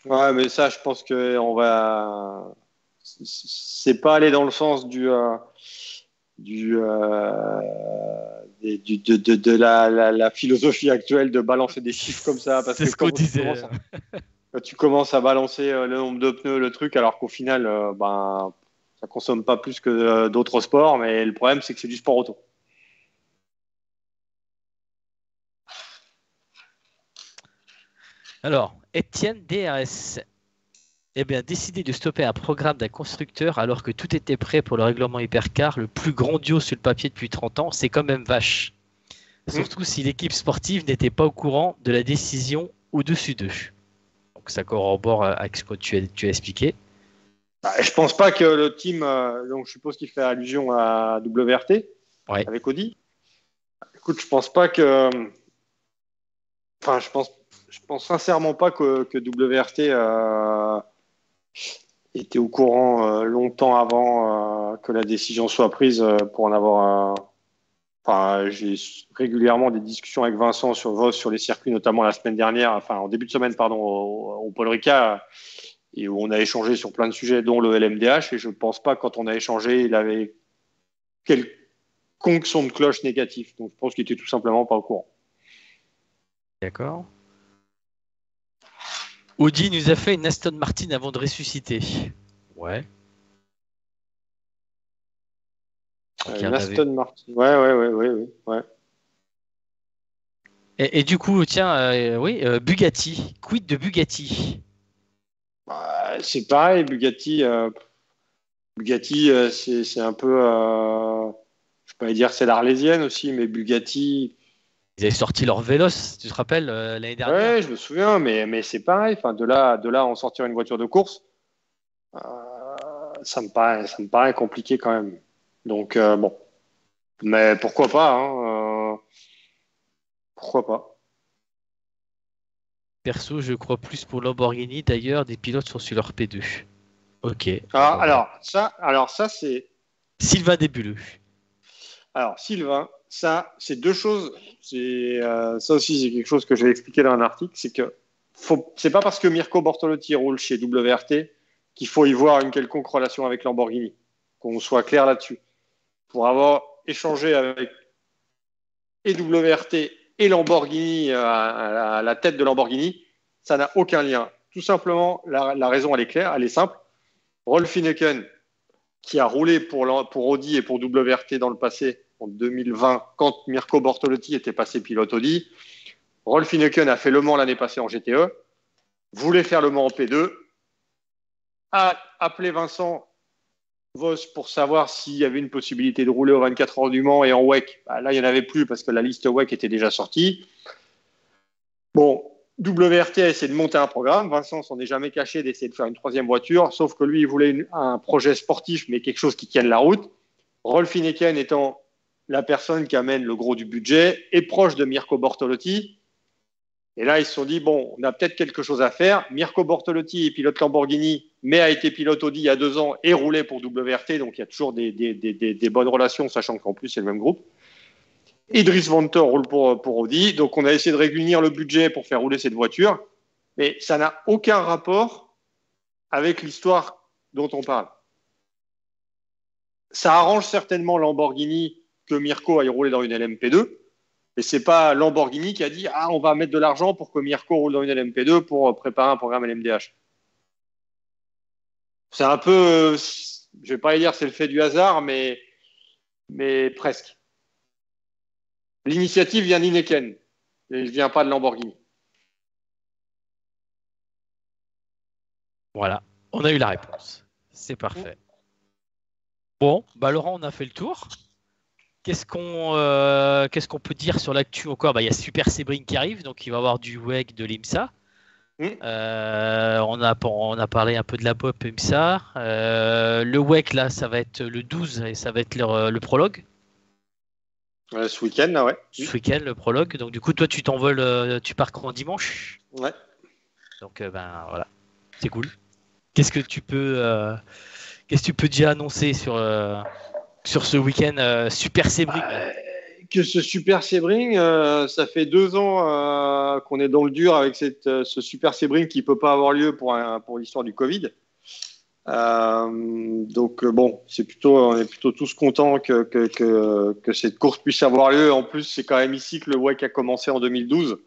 Ouais, mais ça, je pense que on va. C'est pas aller dans le sens du, de la philosophie actuelle de balancer des chiffres comme ça, parce C'est que ce qu'on disait. quand tu commences à balancer le nombre de pneus, le truc, alors qu'au final, ben, ça consomme pas plus que d'autres sports, mais le problème, c'est que c'est du sport auto. Alors, Étienne DRS décidé de stopper un programme d'un constructeur alors que tout était prêt pour le règlement hypercar, le plus grandiose sur le papier depuis 30 ans, c'est quand même vache. Hmm. Surtout si l'équipe sportive n'était pas au courant de la décision au-dessus d'eux. Donc ça corrobore avec ce que tu as expliqué. Bah, je pense pas que le team, donc je suppose qu'il fait allusion à WRT Ouais. avec Audi. Écoute, je pense pas que, enfin, je pense sincèrement pas que WRT était au courant longtemps avant que la décision soit prise pour en avoir. Enfin, j'ai régulièrement des discussions avec Vincent sur Vos sur les circuits, notamment la semaine dernière, enfin en début de semaine, pardon, au Paul Ricard, et où on a échangé sur plein de sujets, dont le LMDH. Et je pense pas, quand on a échangé, il avait quelconque son de cloche négatif. Donc je pense qu'il était tout simplement pas au courant. D'accord. Audi nous a fait une Aston Martin avant de ressusciter. Ouais. Donc, il y en Une avait. Aston Martin. Ouais. Et du coup, tiens, oui, Bugatti. Quid de Bugatti? Bah, c'est pareil, Bugatti, c'est un peu, je peux pas dire c'est l'Arlésienne aussi, mais Bugatti, Ils avaient sorti leur Véloce, tu te rappelles, l'année dernière? ouais, je me souviens, mais c'est pareil. Enfin, de là, en sortir une voiture de course, euh, ça me paraît compliqué quand même. Donc bon, mais pourquoi pas, hein, pourquoi pas. Perso, je crois plus pour Lamborghini. D'ailleurs, des pilotes sont sur leur P2. Ok, bon, Ah, bah voilà. alors ça c'est, Sylvain Débuleux. alors Sylvain, ça c'est deux choses. C'est ça aussi c'est quelque chose que j'ai expliqué dans un article, c'est que c'est pas parce que Mirko Bortolotti roule chez WRT qu'il faut y voir une quelconque relation avec Lamborghini. Qu'on soit clair là-dessus. Pour avoir échangé avec et WRT et Lamborghini à la tête de Lamborghini, ça n'a aucun lien. Tout simplement, la raison, elle est claire, elle est simple. Rolf Hüneken, qui a roulé pour Audi et pour WRT dans le passé, en 2020, quand Mirko Bortolotti était passé pilote Audi, Rolf Hüneken a fait Le Mans l'année passée en GTE, voulait faire Le Mans en P2, a appelé Vincent Vos pour savoir s'il y avait une possibilité de rouler aux 24 heures du Mans et en WEC. Bah, là, il n'y en avait plus parce que la liste WEC était déjà sortie. Bon, WRT a essayé de monter un programme. Vincent s'en est jamais caché d'essayer de faire une troisième voiture, sauf que lui, il voulait un projet sportif, mais quelque chose qui tienne la route. Rolf Hüneken étant la personne qui amène le gros du budget, est proche de Mirko Bortolotti. Et là, ils se sont dit, bon, on a peut-être quelque chose à faire. Mirko Bortolotti est pilote Lamborghini, mais a été pilote Audi il y a 2 ans et roulé pour WRT, donc il y a toujours des bonnes relations, sachant qu'en plus, c'est le même groupe. Idriss Venter roule pour Audi, donc on a essayé de réunir le budget pour faire rouler cette voiture, mais ça n'a aucun rapport avec l'histoire dont on parle. Ça arrange certainement Lamborghini que Mirko aille rouler dans une LMP2, mais c'est pas Lamborghini qui a dit on va mettre de l'argent pour que Mirko roule dans une LMP2 pour préparer un programme LMDH. C'est un peu, je vais pas dire c'est le fait du hasard, mais presque. L'initiative vient d'Heineken, elle vient pas de Lamborghini. Voilà, on a eu la réponse. C'est parfait. Bon, bah Laurent, on a fait le tour. Qu'est-ce qu'on peut dire sur l'actu encore? Bah, il y a Super Sebring qui arrive, donc il va y avoir du WEC de l'IMSA. On a parlé un peu de la pop IMSA. Le WEC, là, ça va être le 12 et ça va être le prologue. Ce week-end, là, ouais. Ce week-end, le prologue. Donc, du coup, toi, tu t'envoles, tu pars quand dimanche. Ouais. Donc, voilà, c'est cool. Qu'est-ce que tu peux déjà annoncer sur ce week-end Super Sebring Que ce Super Sebring, ça fait 2 ans qu'on est dans le dur avec ce Super Sebring qui peut pas avoir lieu pour l'histoire du Covid. Donc bon, on est plutôt tous contents que cette course puisse avoir lieu. En plus, c'est quand même ici que le WEC a commencé en 2012.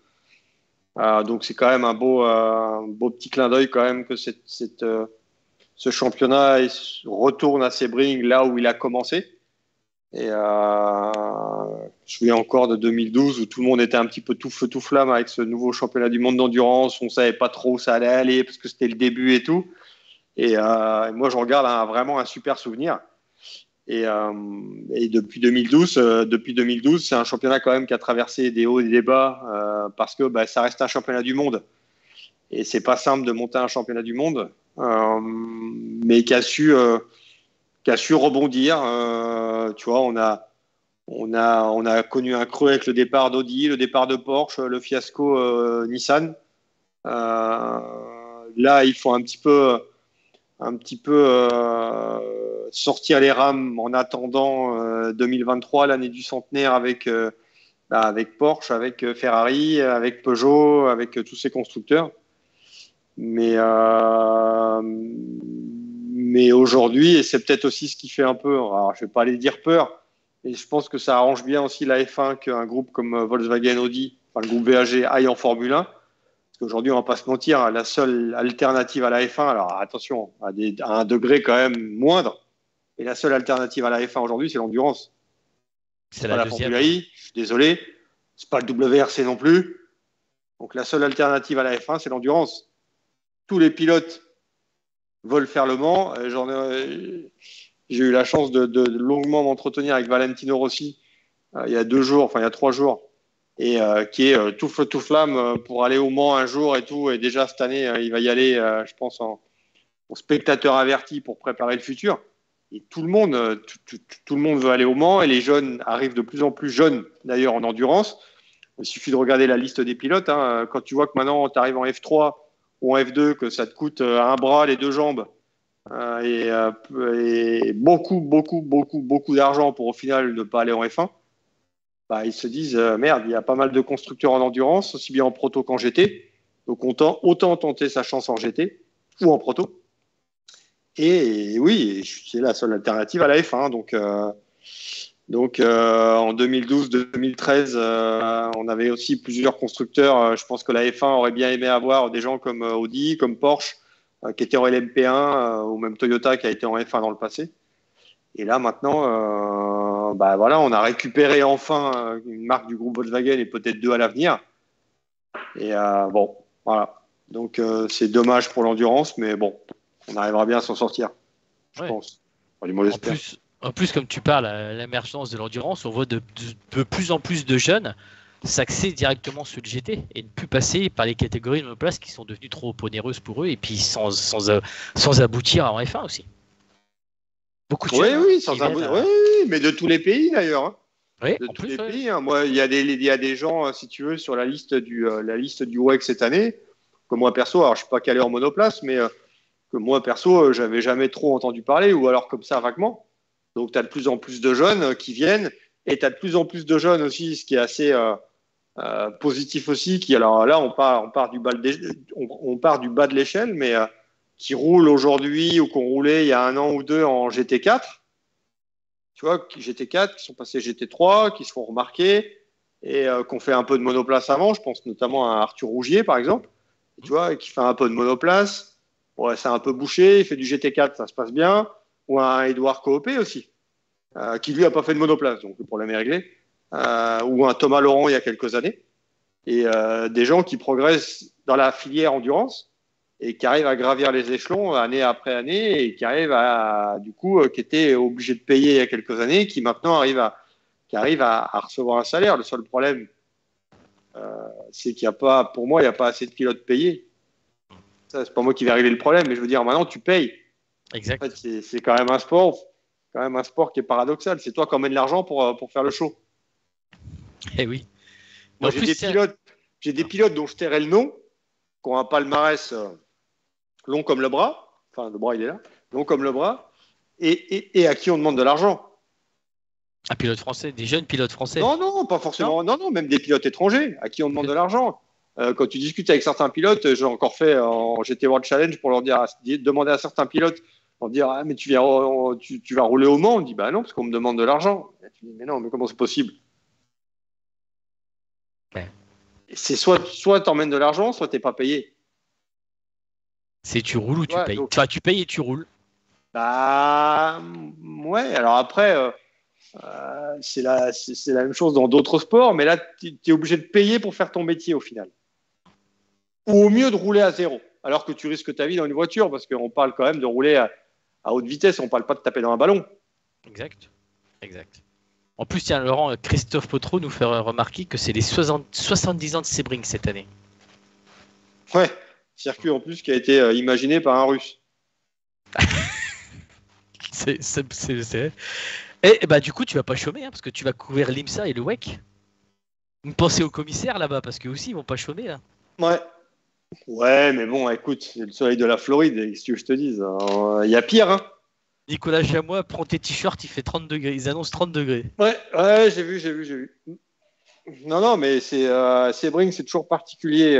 Donc c'est quand même un beau petit clin d'œil quand même que ce championnat retourne à Sebring là où il a commencé. Et je me souviens encore de 2012 où tout le monde était un petit peu tout feu tout flamme avec ce nouveau championnat du monde d'endurance. On savait pas trop où ça allait aller parce que c'était le début et tout. Et moi, je regarde vraiment un super souvenir. Et depuis 2012, c'est un championnat quand même qui a traversé des hauts et des bas parce que ça reste un championnat du monde. Et c'est pas simple de monter un championnat du monde, mais qui a su rebondir. Tu vois, on a connu un creux avec le départ d'Audi, le départ de Porsche, le fiasco Nissan. Là, il faut un petit peu sortir les rames en attendant 2023, l'année du centenaire avec Porsche, avec Ferrari, avec Peugeot, avec tous ces constructeurs. Mais aujourd'hui, et c'est peut-être aussi ce qui fait un peu, alors je ne vais pas aller dire peur, mais je pense que ça arrange bien aussi la F1 qu'un groupe comme Volkswagen Audi, enfin le groupe VAG, aille en Formule 1. Parce qu'aujourd'hui, on ne va pas se mentir, la seule alternative à la F1, alors attention, à un degré quand même moindre, et la seule alternative à la F1 aujourd'hui, c'est l'endurance. C'est pas la Formule I, je suis désolé, c'est pas le WRC non plus. Donc la seule alternative à la F1, c'est l'endurance. Tous les pilotes veulent faire le Mans. J'ai eu la chance de longuement m'entretenir avec Valentino Rossi il y a 3 jours. Et qui est tout feu tout flamme pour aller au Mans un jour et tout. Et déjà cette année, il va y aller, je pense, en spectateur averti pour préparer le futur. Et tout le monde veut aller au Mans et les jeunes arrivent de plus en plus jeunes, d'ailleurs, en endurance. Il suffit de regarder la liste des pilotes. Hein. Quand tu vois que maintenant, tu arrives en F3 ou en F2, que ça te coûte un bras, les 2 jambes et beaucoup, beaucoup, beaucoup, beaucoup d'argent pour au final ne pas aller en F1. Ils se disent merde, il y a pas mal de constructeurs en endurance, aussi bien en proto qu'en GT. Donc autant tenter sa chance en GT ou en proto. Et oui, c'est la seule alternative à la F1. Donc en 2012-2013, on avait aussi plusieurs constructeurs. Je pense que la F1 aurait bien aimé avoir des gens comme Audi, comme Porsche, qui étaient en LMP1, ou même Toyota qui a été en F1 dans le passé. Et là maintenant, voilà, on a récupéré enfin une marque du groupe Volkswagen et peut-être 2 à l'avenir. Et bon, voilà. Donc c'est dommage pour l'endurance, mais bon, on arrivera bien à s'en sortir, je pense. Enfin, du moins, j'espère. En plus, comme tu parles, l'émergence de l'endurance, on voit de plus en plus de jeunes s'axer directement sur le GT et ne plus passer par les catégories de monoplace qui sont devenues trop onéreuses pour eux et puis sans aboutir en F1 aussi. Beaucoup de jeunes. Oui, mais de tous les pays d'ailleurs. Hein. Oui, de tous les pays. Hein. Moi, il y a des gens, si tu veux, sur la liste du WEC cette année, que moi perso, alors je suis pas calé en monoplace, mais que moi perso, j'avais jamais trop entendu parler, ou alors comme ça vaguement. Donc, tu as de plus en plus de jeunes qui viennent, et tu as de plus en plus de jeunes aussi, ce qui est assez positif aussi. Alors là, on part du bas de l'échelle, mais qui roulent aujourd'hui ou qui ont roulé il y a 1 an ou 2 en GT4. Tu vois, GT4, qui sont passés GT3, qui se font remarquer et qui ont fait un peu de monoplace avant. Je pense notamment à Arthur Rougier, par exemple, tu vois, qui fait un peu de monoplace. Ouais, c'est un peu bouché, il fait du GT4, ça se passe bien. Ou un Edouard Coopé aussi, qui lui n'a pas fait de monoplace, donc le problème est réglé. Ou un Thomas Laurent il y a quelques années. Et des gens qui progressent dans la filière endurance et qui arrivent à gravir les échelons année après année et qui arrivent qui étaient obligés de payer il y a quelques années, qui maintenant arrivent à recevoir un salaire. Le seul problème, c'est qu'il n'y a pas, pour moi, il n'y a pas assez de pilotes payés. Ça, c'est pas moi qui vais régler le problème, mais je veux dire, maintenant, tu payes. Exact. En fait, c'est quand même un sport qui est paradoxal. C'est toi qui emmènes l'argent pour faire le show. Eh oui. Moi, En plus, j'ai des pilotes dont je tairai le nom, qui ont un palmarès long comme le bras. Enfin, le bras, il est là. Long comme le bras. Et à qui on demande de l'argent. un pilote français, des jeunes pilotes français. Non, non, pas forcément. Non, non, même des pilotes étrangers à qui on demande de l'argent. Quand tu discutes avec certains pilotes, j'ai encore fait en GT World Challenge pour leur demander à certains pilotes, leur dire mais tu vas rouler au Mans. On dit bah non, parce qu'on me demande de l'argent. Et tu dis mais non, mais comment c'est possible? Ouais. C'est soit t'emmènes de l'argent, soit t'es pas payé. C'est tu roules ou tu Ouais, payes. donc- Enfin, tu payes et tu roules. Bah ouais. Alors après, c'est la même chose dans d'autres sports, mais là tu es obligé de payer pour faire ton métier au final. Ou au mieux de rouler à zéro, alors que tu risques ta vie dans une voiture, parce qu'on parle quand même de rouler à haute vitesse, on parle pas de taper dans un ballon. Exact. Exact. En plus, tiens, Laurent, Christophe Potreau nous fait remarquer que c'est les 70 ans de Sebring cette année. Ouais, circuit en plus qui a été imaginé par un Russe. Et bah du coup, tu vas pas chômer, hein, parce que tu vas couvrir l'IMSA et le WEC. Pensez aux commissaires là-bas, parce qu'eux aussi, ils vont pas chômer là. Ouais. Ouais, mais bon, écoute, c'est le soleil de la Floride, qu'est-ce que je te dise? Il y a pire, hein. Nicolas Jamois prend tes t-shirts, il fait 30 degrés. Ils annoncent 30 degrés. Ouais, j'ai vu. Non, non, mais Sebring, c'est toujours particulier.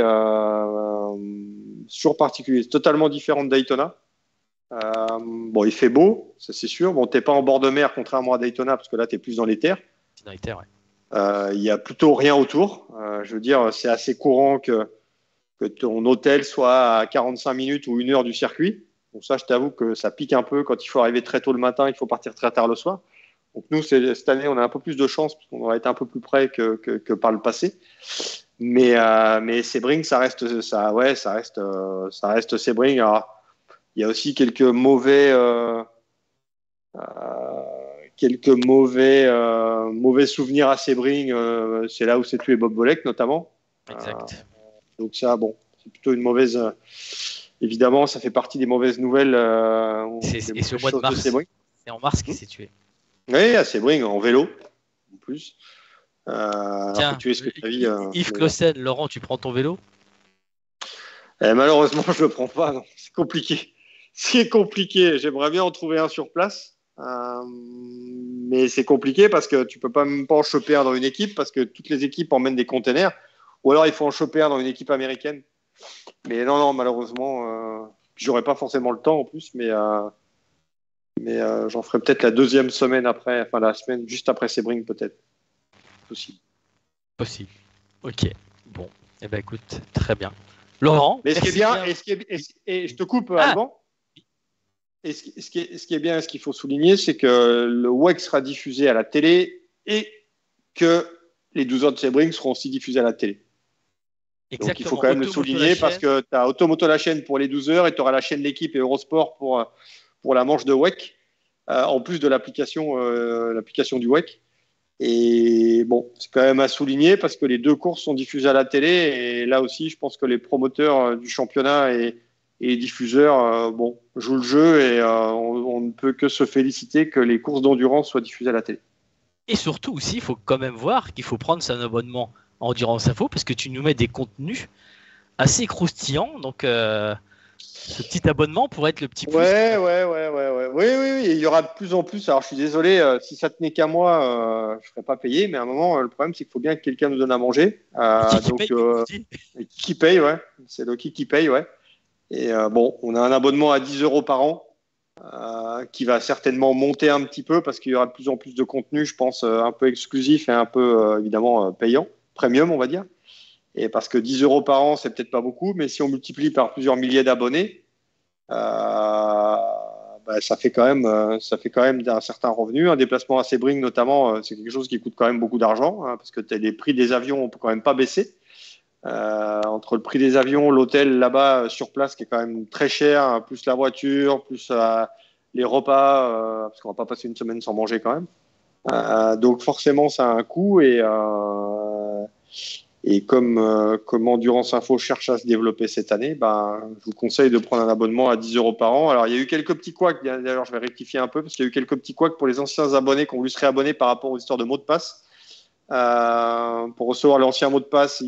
C'est toujours particulier. C'est totalement différent de Daytona. Bon, il fait beau, ça c'est sûr. Bon, t'es pas en bord de mer, contrairement à Daytona, parce que là, t'es plus dans les terres. C'est dans les terres, ouais. Il y a plutôt rien autour. Je veux dire, c'est assez courant que ton hôtel soit à 45 minutes ou 1 heure du circuit. Donc ça, je t'avoue que ça pique un peu quand il faut arriver très tôt le matin, il faut partir très tard le soir. Donc nous, cette année, on a un peu plus de chance parce qu'on aurait été un peu plus près que par le passé. Mais Sebring, ça reste Sebring. Alors, il y a aussi quelques mauvais souvenirs à Sebring. C'est là où s'est tué Bob Bolek notamment. Exact. Donc ça, bon, c'est plutôt une mauvaise. Évidemment, ça fait partie des mauvaises nouvelles. Et c'est au mois de mars. C'est en mars qu'il s'est tué. Oui, à Sebring, en vélo, en plus. Tiens, Yves Clausen, Laurent, tu prends ton vélo? Malheureusement, je le prends pas. Non. C'est compliqué. C'est compliqué. J'aimerais bien en trouver un sur place. Mais c'est compliqué parce que tu peux pas même pas en choper un dans une équipe parce que toutes les équipes emmènent des containers. Ou alors il faut en choper un dans une équipe américaine. Mais non, malheureusement, j'aurais pas forcément le temps en plus, mais j'en ferai peut-être la deuxième semaine après, enfin la semaine juste après Sebring peut-être. Possible. Ok. Bon. Eh ben écoute, très bien. Laurent. Mais ce qui est bien, et je te coupe Alban. Et ce qui est bien, ce qu'il faut souligner, c'est que le WEC sera diffusé à la télé et que les 12 heures de Sebring seront aussi diffusées à la télé. Exactement. Donc il faut quand même le souligner parce que tu as Automoto la chaîne pour les 12 heures et tu auras la chaîne L'équipe et Eurosport pour la manche de WEC, en plus de l'application du WEC. Et bon, c'est quand même à souligner parce que les deux courses sont diffusées à la télé et là aussi, je pense que les promoteurs du championnat et les diffuseurs jouent le jeu et on ne peut que se féliciter que les courses d'endurance soient diffusées à la télé. Et surtout aussi, il faut quand même voir qu'il faut prendre son abonnement Endurance Info parce que tu nous mets des contenus assez croustillants. Donc, ce petit abonnement pourrait être le petit plus. Ouais. Oui. Et il y aura de plus en plus. Alors, je suis désolé, si ça tenait qu'à moi, je ne ferais pas payer. Mais à un moment, le problème, c'est qu'il faut bien que quelqu'un nous donne à manger. Qui paye, ouais. C'est Loki qui paye, ouais. Et on a un abonnement à 10 € par an qui va certainement monter un petit peu parce qu'il y aura de plus en plus de contenu, je pense, un peu exclusif et un peu, évidemment, payant, premium, on va dire. Et parce que 10 € par an, c'est peut-être pas beaucoup, mais si on multiplie par plusieurs milliers d'abonnés, ça fait quand même un certain revenu. Un déplacement à Sebring, notamment, c'est quelque chose qui coûte quand même beaucoup d'argent parce que les prix des avions, on peut quand même pas baisser. Entre le prix des avions, l'hôtel là-bas sur place qui est quand même très cher, plus la voiture, plus les repas, parce qu'on va pas passer une semaine sans manger quand même. Donc forcément, ça a un coût et comme Endurance Info cherche à se développer cette année, je vous conseille de prendre un abonnement à 10 € par an. Alors, il y a eu quelques petits couacs. D'ailleurs, je vais rectifier un peu parce qu'il y a eu quelques petits couacs pour les anciens abonnés qui ont voulu se réabonner par rapport aux histoires de mots de passe. Pour recevoir l'ancien mot de passe,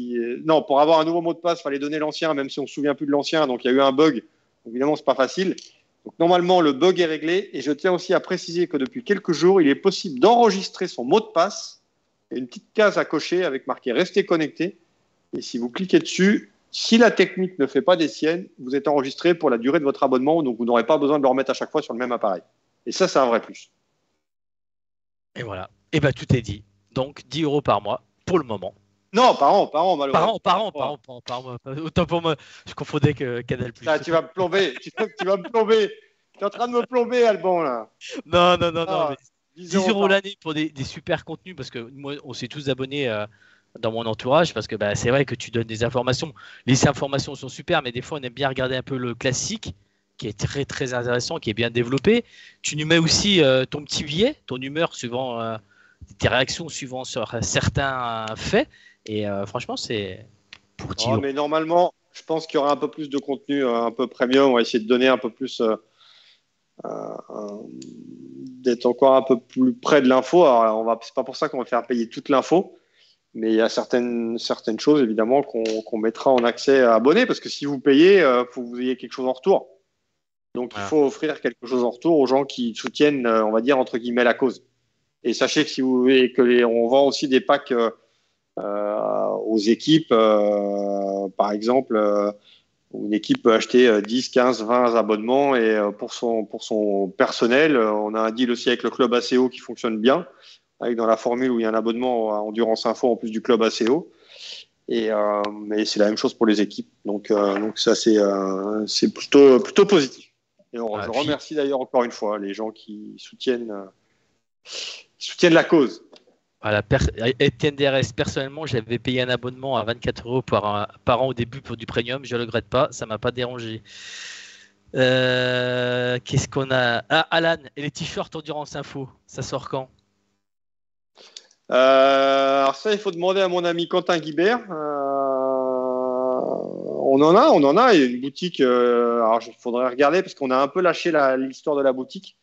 non, pour avoir un nouveau mot de passe, il fallait donner l'ancien, même si on ne se souvient plus de l'ancien. Donc, il y a eu un bug. Évidemment, ce n'est pas facile. Donc, normalement, le bug est réglé. Et je tiens aussi à préciser que depuis quelques jours, il est possible d'enregistrer son mot de passe. Il y a une petite case à cocher avec marqué « Restez connecté ». Et si vous cliquez dessus, si la technique ne fait pas des siennes, vous êtes enregistré pour la durée de votre abonnement. Donc, vous n'aurez pas besoin de le remettre à chaque fois sur le même appareil. Et ça, c'est un vrai plus. Et voilà. Et ben tout est dit. Donc 10 € par mois pour le moment. Non, par an, malheureusement. Par an. Autant pour moi, je confondais que Canal+. Tu vas me plomber. Tu vas me plomber. Tu es en train de me plomber, Alban, là. Non. Ah, Mais 10 € l'année pour des super contenus, parce que moi, on s'est tous abonnés dans mon entourage, parce que c'est vrai que tu donnes des informations. Les informations sont super, mais des fois, on aime bien regarder un peu le classique, qui est très, très intéressant, qui est bien développé. Tu nous mets aussi ton petit billet, ton humeur suivant tes réactions suivant sur certains faits. Et franchement, c'est pour 10 €. Mais normalement, je pense qu'il y aura un peu plus de contenu un peu premium. On va essayer de donner un peu plus, d'être encore un peu plus près de l'info. Alors, c'est pas pour ça qu'on va faire payer toute l'info, mais il y a certaines choses évidemment qu'on mettra en accès à abonnés, parce que si vous payez, il faut que vous ayez quelque chose en retour. Donc, il faut offrir quelque chose en retour aux gens qui soutiennent, on va dire entre guillemets, la cause. Et sachez que on vend aussi des packs aux équipes, par exemple, une équipe peut acheter 10, 15, 20 abonnements, et pour son personnel, on a un deal aussi avec le club ACO qui fonctionne bien, avec dans la formule où il y a un abonnement à Endurance Info en plus du club ACO. Mais c'est la même chose pour les équipes. Donc ça, c'est plutôt positif. Et je remercie d'ailleurs encore une fois les gens qui soutiennent la cause. Voilà, Étienne DRS, personnellement, j'avais payé un abonnement à 24 € par an au début pour du premium. Je ne le regrette pas, ça ne m'a pas dérangé. Qu'est-ce qu'on a? Ah, Alan, et les t-shirts Endurance Info, ça sort quand? Alors ça, il faut demander à mon ami Quentin Guibert. On en a. Il y a une boutique. Alors, il faudrait regarder, parce qu'on a un peu lâché l'histoire de la boutique.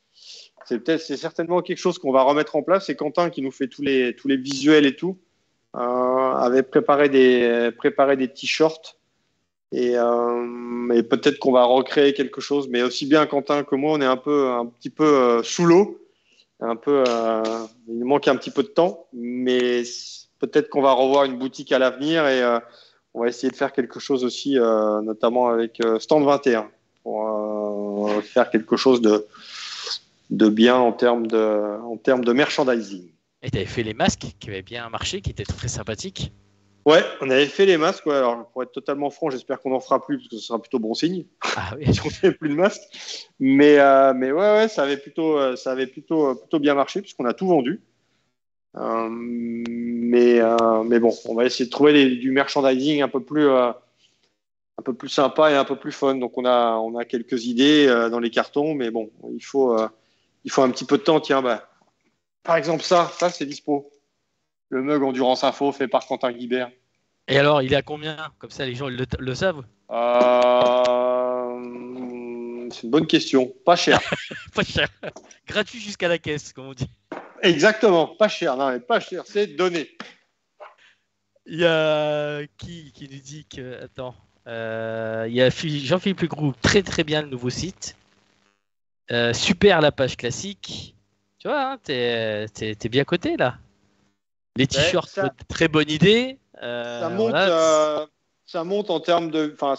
C'est certainement quelque chose qu'on va remettre en place. C'est Quentin qui nous fait tous les visuels et tout. Avait préparé des t-shirts. Et peut-être qu'on va recréer quelque chose. Mais aussi bien Quentin que moi, on est un petit peu sous l'eau. Il nous manque un petit peu de temps. Mais peut-être qu'on va revoir une boutique à l'avenir, et on va essayer de faire quelque chose aussi, notamment avec Stand 21, pour faire quelque chose de bien en termes de merchandising. Et tu avais fait les masques qui avaient bien marché, qui étaient très sympathiques. Ouais, on avait fait les masques. Ouais. Alors, pour être totalement franc, j'espère qu'on n'en fera plus, parce que ce sera plutôt bon signe. Ah oui. Si on ne fait plus de masques. Mais ouais, ça avait plutôt bien marché, puisqu'on a tout vendu. Mais bon, on va essayer de trouver du merchandising un peu plus sympa et un peu plus fun. Donc on a quelques idées dans les cartons, mais bon, il faut un petit peu de temps. Tiens, par exemple, ça c'est dispo. Le mug Endurance Info fait par Quentin Guibert. Et alors, il est à combien? Comme ça, les gens le savent. C'est une bonne question. Pas cher. Pas cher. Gratuit jusqu'à la caisse, comme on dit. Exactement. Pas cher. Non, mais pas cher. C'est donné. Il y a qui nous dit que... Attends. Il y a Jean-Philippe Legroux. Très très bien le nouveau site. Super la page classique. Tu vois, hein, t'es bien coté là. Les t-shirts, très bonne idée. Ça monte en termes de... Enfin,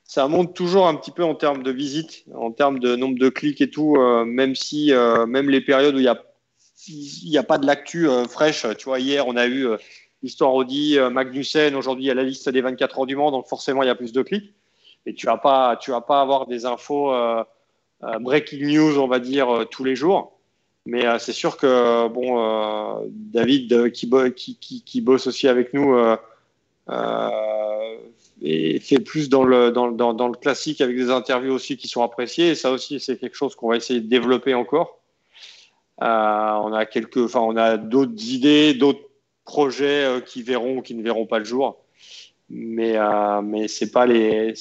ça monte toujours un petit peu en termes de visites, en termes de nombre de clics et tout, même si même les périodes où il y a pas de l'actu fraîche. Tu vois, hier, on a eu l'histoire Audi, Magnussen. Aujourd'hui, il y a la liste des 24 heures du Mans, donc forcément, il y a plus de clics. Et tu vas pas avoir des infos breaking news, on va dire, tous les jours. Mais c'est sûr que David qui bosse aussi avec nous et fait plus dans le classique, avec des interviews aussi qui sont appréciées. Et ça aussi, c'est quelque chose qu'on va essayer de développer encore. On a d'autres idées, d'autres projets qui verront ou qui ne verront pas le jour. Mais c'est pas les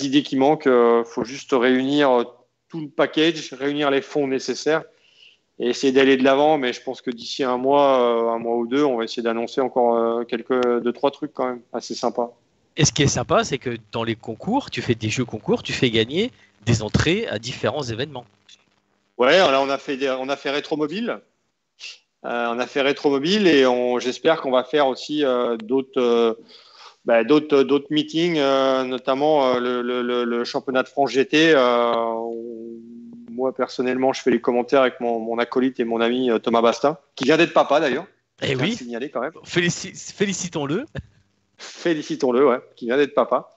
idées qui manquent. Faut juste réunir tout le package, réunir les fonds nécessaires. et essayer d'aller de l'avant. Mais je pense que d'ici un mois ou deux, on va essayer d'annoncer encore deux, trois trucs quand même assez sympas. Et ce qui est sympa, c'est que dans les concours, tu fais des jeux concours, tu fais gagner des entrées à différents événements. Ouais, là on a fait Rétromobile. On a fait Rétromobile et j'espère qu'on va faire aussi d'autres meetings, notamment le championnat de France GT. Moi, personnellement, je fais les commentaires avec mon acolyte et mon ami Thomas Bastin, qui vient d'être papa d'ailleurs. Eh oui, signaler quand même. Félicitons-le. Félicitons-le, ouais, qui vient d'être papa.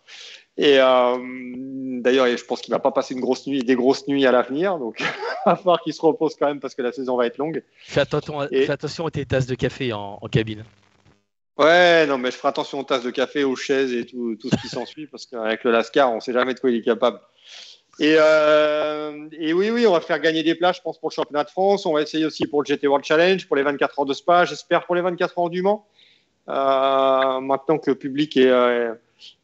Et d'ailleurs, je pense qu'il va pas passer des grosses nuits à l'avenir, donc il va falloir qu'il se repose quand même parce que la saison va être longue. Fais attention à tes tasses de café en cabine. Ouais, non, mais je ferai attention aux tasses de café, aux chaises et tout ce qui s'ensuit, parce qu'avec le Lascar, on sait jamais de quoi il est capable. Et oui, on va faire gagner des places, je pense, pour le championnat de France. On va essayer aussi pour le GT World Challenge, pour les 24 heures de Spa, j'espère pour les 24 heures du Mans. Maintenant que le public est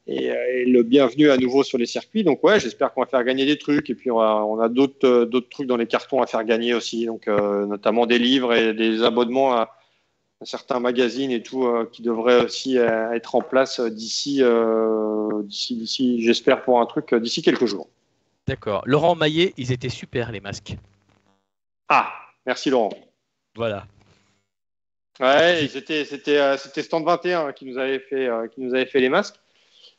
le bienvenu à nouveau sur les circuits. Donc ouais, j'espère qu'on va faire gagner des trucs. Et puis on a d'autres trucs dans les cartons à faire gagner aussi. Donc notamment des livres et des abonnements à certains magazines et tout qui devraient aussi être en place d'ici, j'espère pour un truc d'ici quelques jours. D'accord. Laurent Maillet, ils étaient super les masques. Ah, merci Laurent. Voilà. Ouais, c'était Stand 21 qui nous avait fait les masques.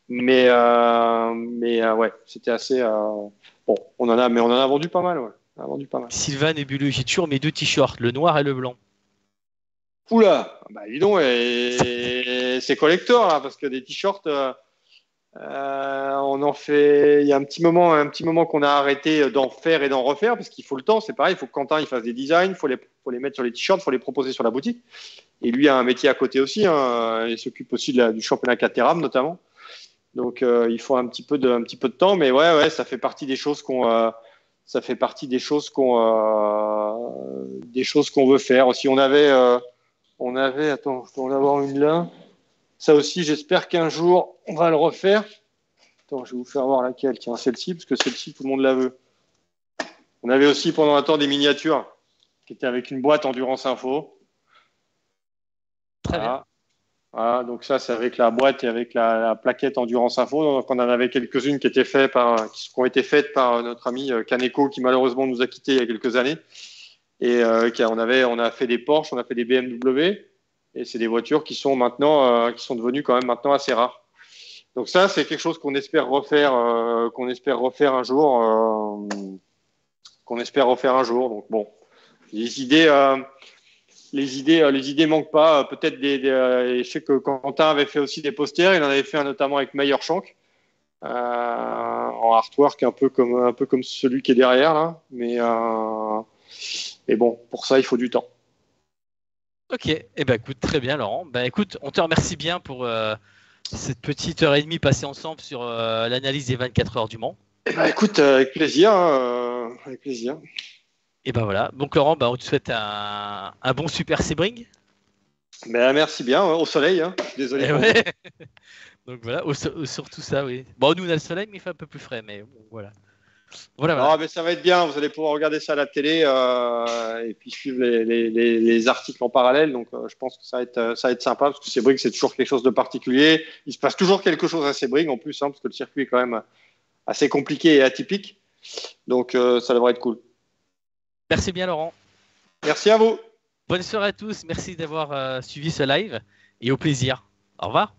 Mais ouais, c'était assez. Bon, on en a vendu pas mal, ouais. On en a vendu pas mal. Sylvain Nébuleux, j'ai toujours mes deux t-shirts, le noir et le blanc. Oula, bah dis donc, c'est collector là, parce que des t-shirts, on en fait. Il y a un petit moment qu'on a arrêté d'en faire et d'en refaire, parce qu'il faut le temps. C'est pareil, il faut que Quentin il fasse des designs, faut les mettre sur les t-shirts, faut les proposer sur la boutique. Et lui a un métier à côté aussi. Hein. Il s'occupe aussi du championnat Caterham notamment. Donc il faut un petit peu de temps, mais ouais, ça fait partie des choses qu'on veut faire. Aussi, on avait, attends, je dois en avoir une là. Ça aussi, j'espère qu'un jour on va le refaire. Attends, je vais vous faire voir laquelle. Tiens, celle-ci, parce que celle-ci, tout le monde la veut. On avait aussi pendant un temps des miniatures qui étaient avec une boîte Endurance Info. Très bien. Voilà, donc ça, c'est avec la boîte et avec la plaquette Endurance Info. Donc, on en avait quelques-unes qui ont été faites par notre ami Kaneko, qui malheureusement nous a quittés il y a quelques années. Et on a fait des Porsche, on a fait des BMW. Et c'est des voitures qui sont devenues quand même maintenant assez rares. Donc ça, c'est quelque chose qu'on espère refaire un jour. Donc bon, les idées manquent pas. Peut-être je sais que Quentin avait fait aussi des posters. Il en avait fait un notamment avec Meyer Shank en artwork, un peu comme celui qui est derrière là. Mais bon, pour ça, il faut du temps. Ok, écoute, très bien Laurent. Écoute, on te remercie bien pour cette petite heure et demie passée ensemble sur l'analyse des 24 heures du Mans. Écoute, avec plaisir, avec plaisir. Et voilà. Donc Laurent, on te souhaite un bon Super Sebring. Merci bien, au soleil. Hein. Désolé. Ouais. Donc voilà, surtout ça, oui. Bon, nous on a le soleil, mais il fait un peu plus frais, mais bon, voilà. Voilà. Mais ça va être bien, vous allez pouvoir regarder ça à la télé et puis suivre les articles en parallèle. Donc je pense que ça va être sympa parce que Sebring, c'est toujours quelque chose de particulier. Il se passe toujours quelque chose à Sebring en plus, parce que le circuit est quand même assez compliqué et atypique. Donc ça devrait être cool. Merci bien Laurent. Merci à vous. Bonne soirée à tous, merci d'avoir suivi ce live et au plaisir. Au revoir.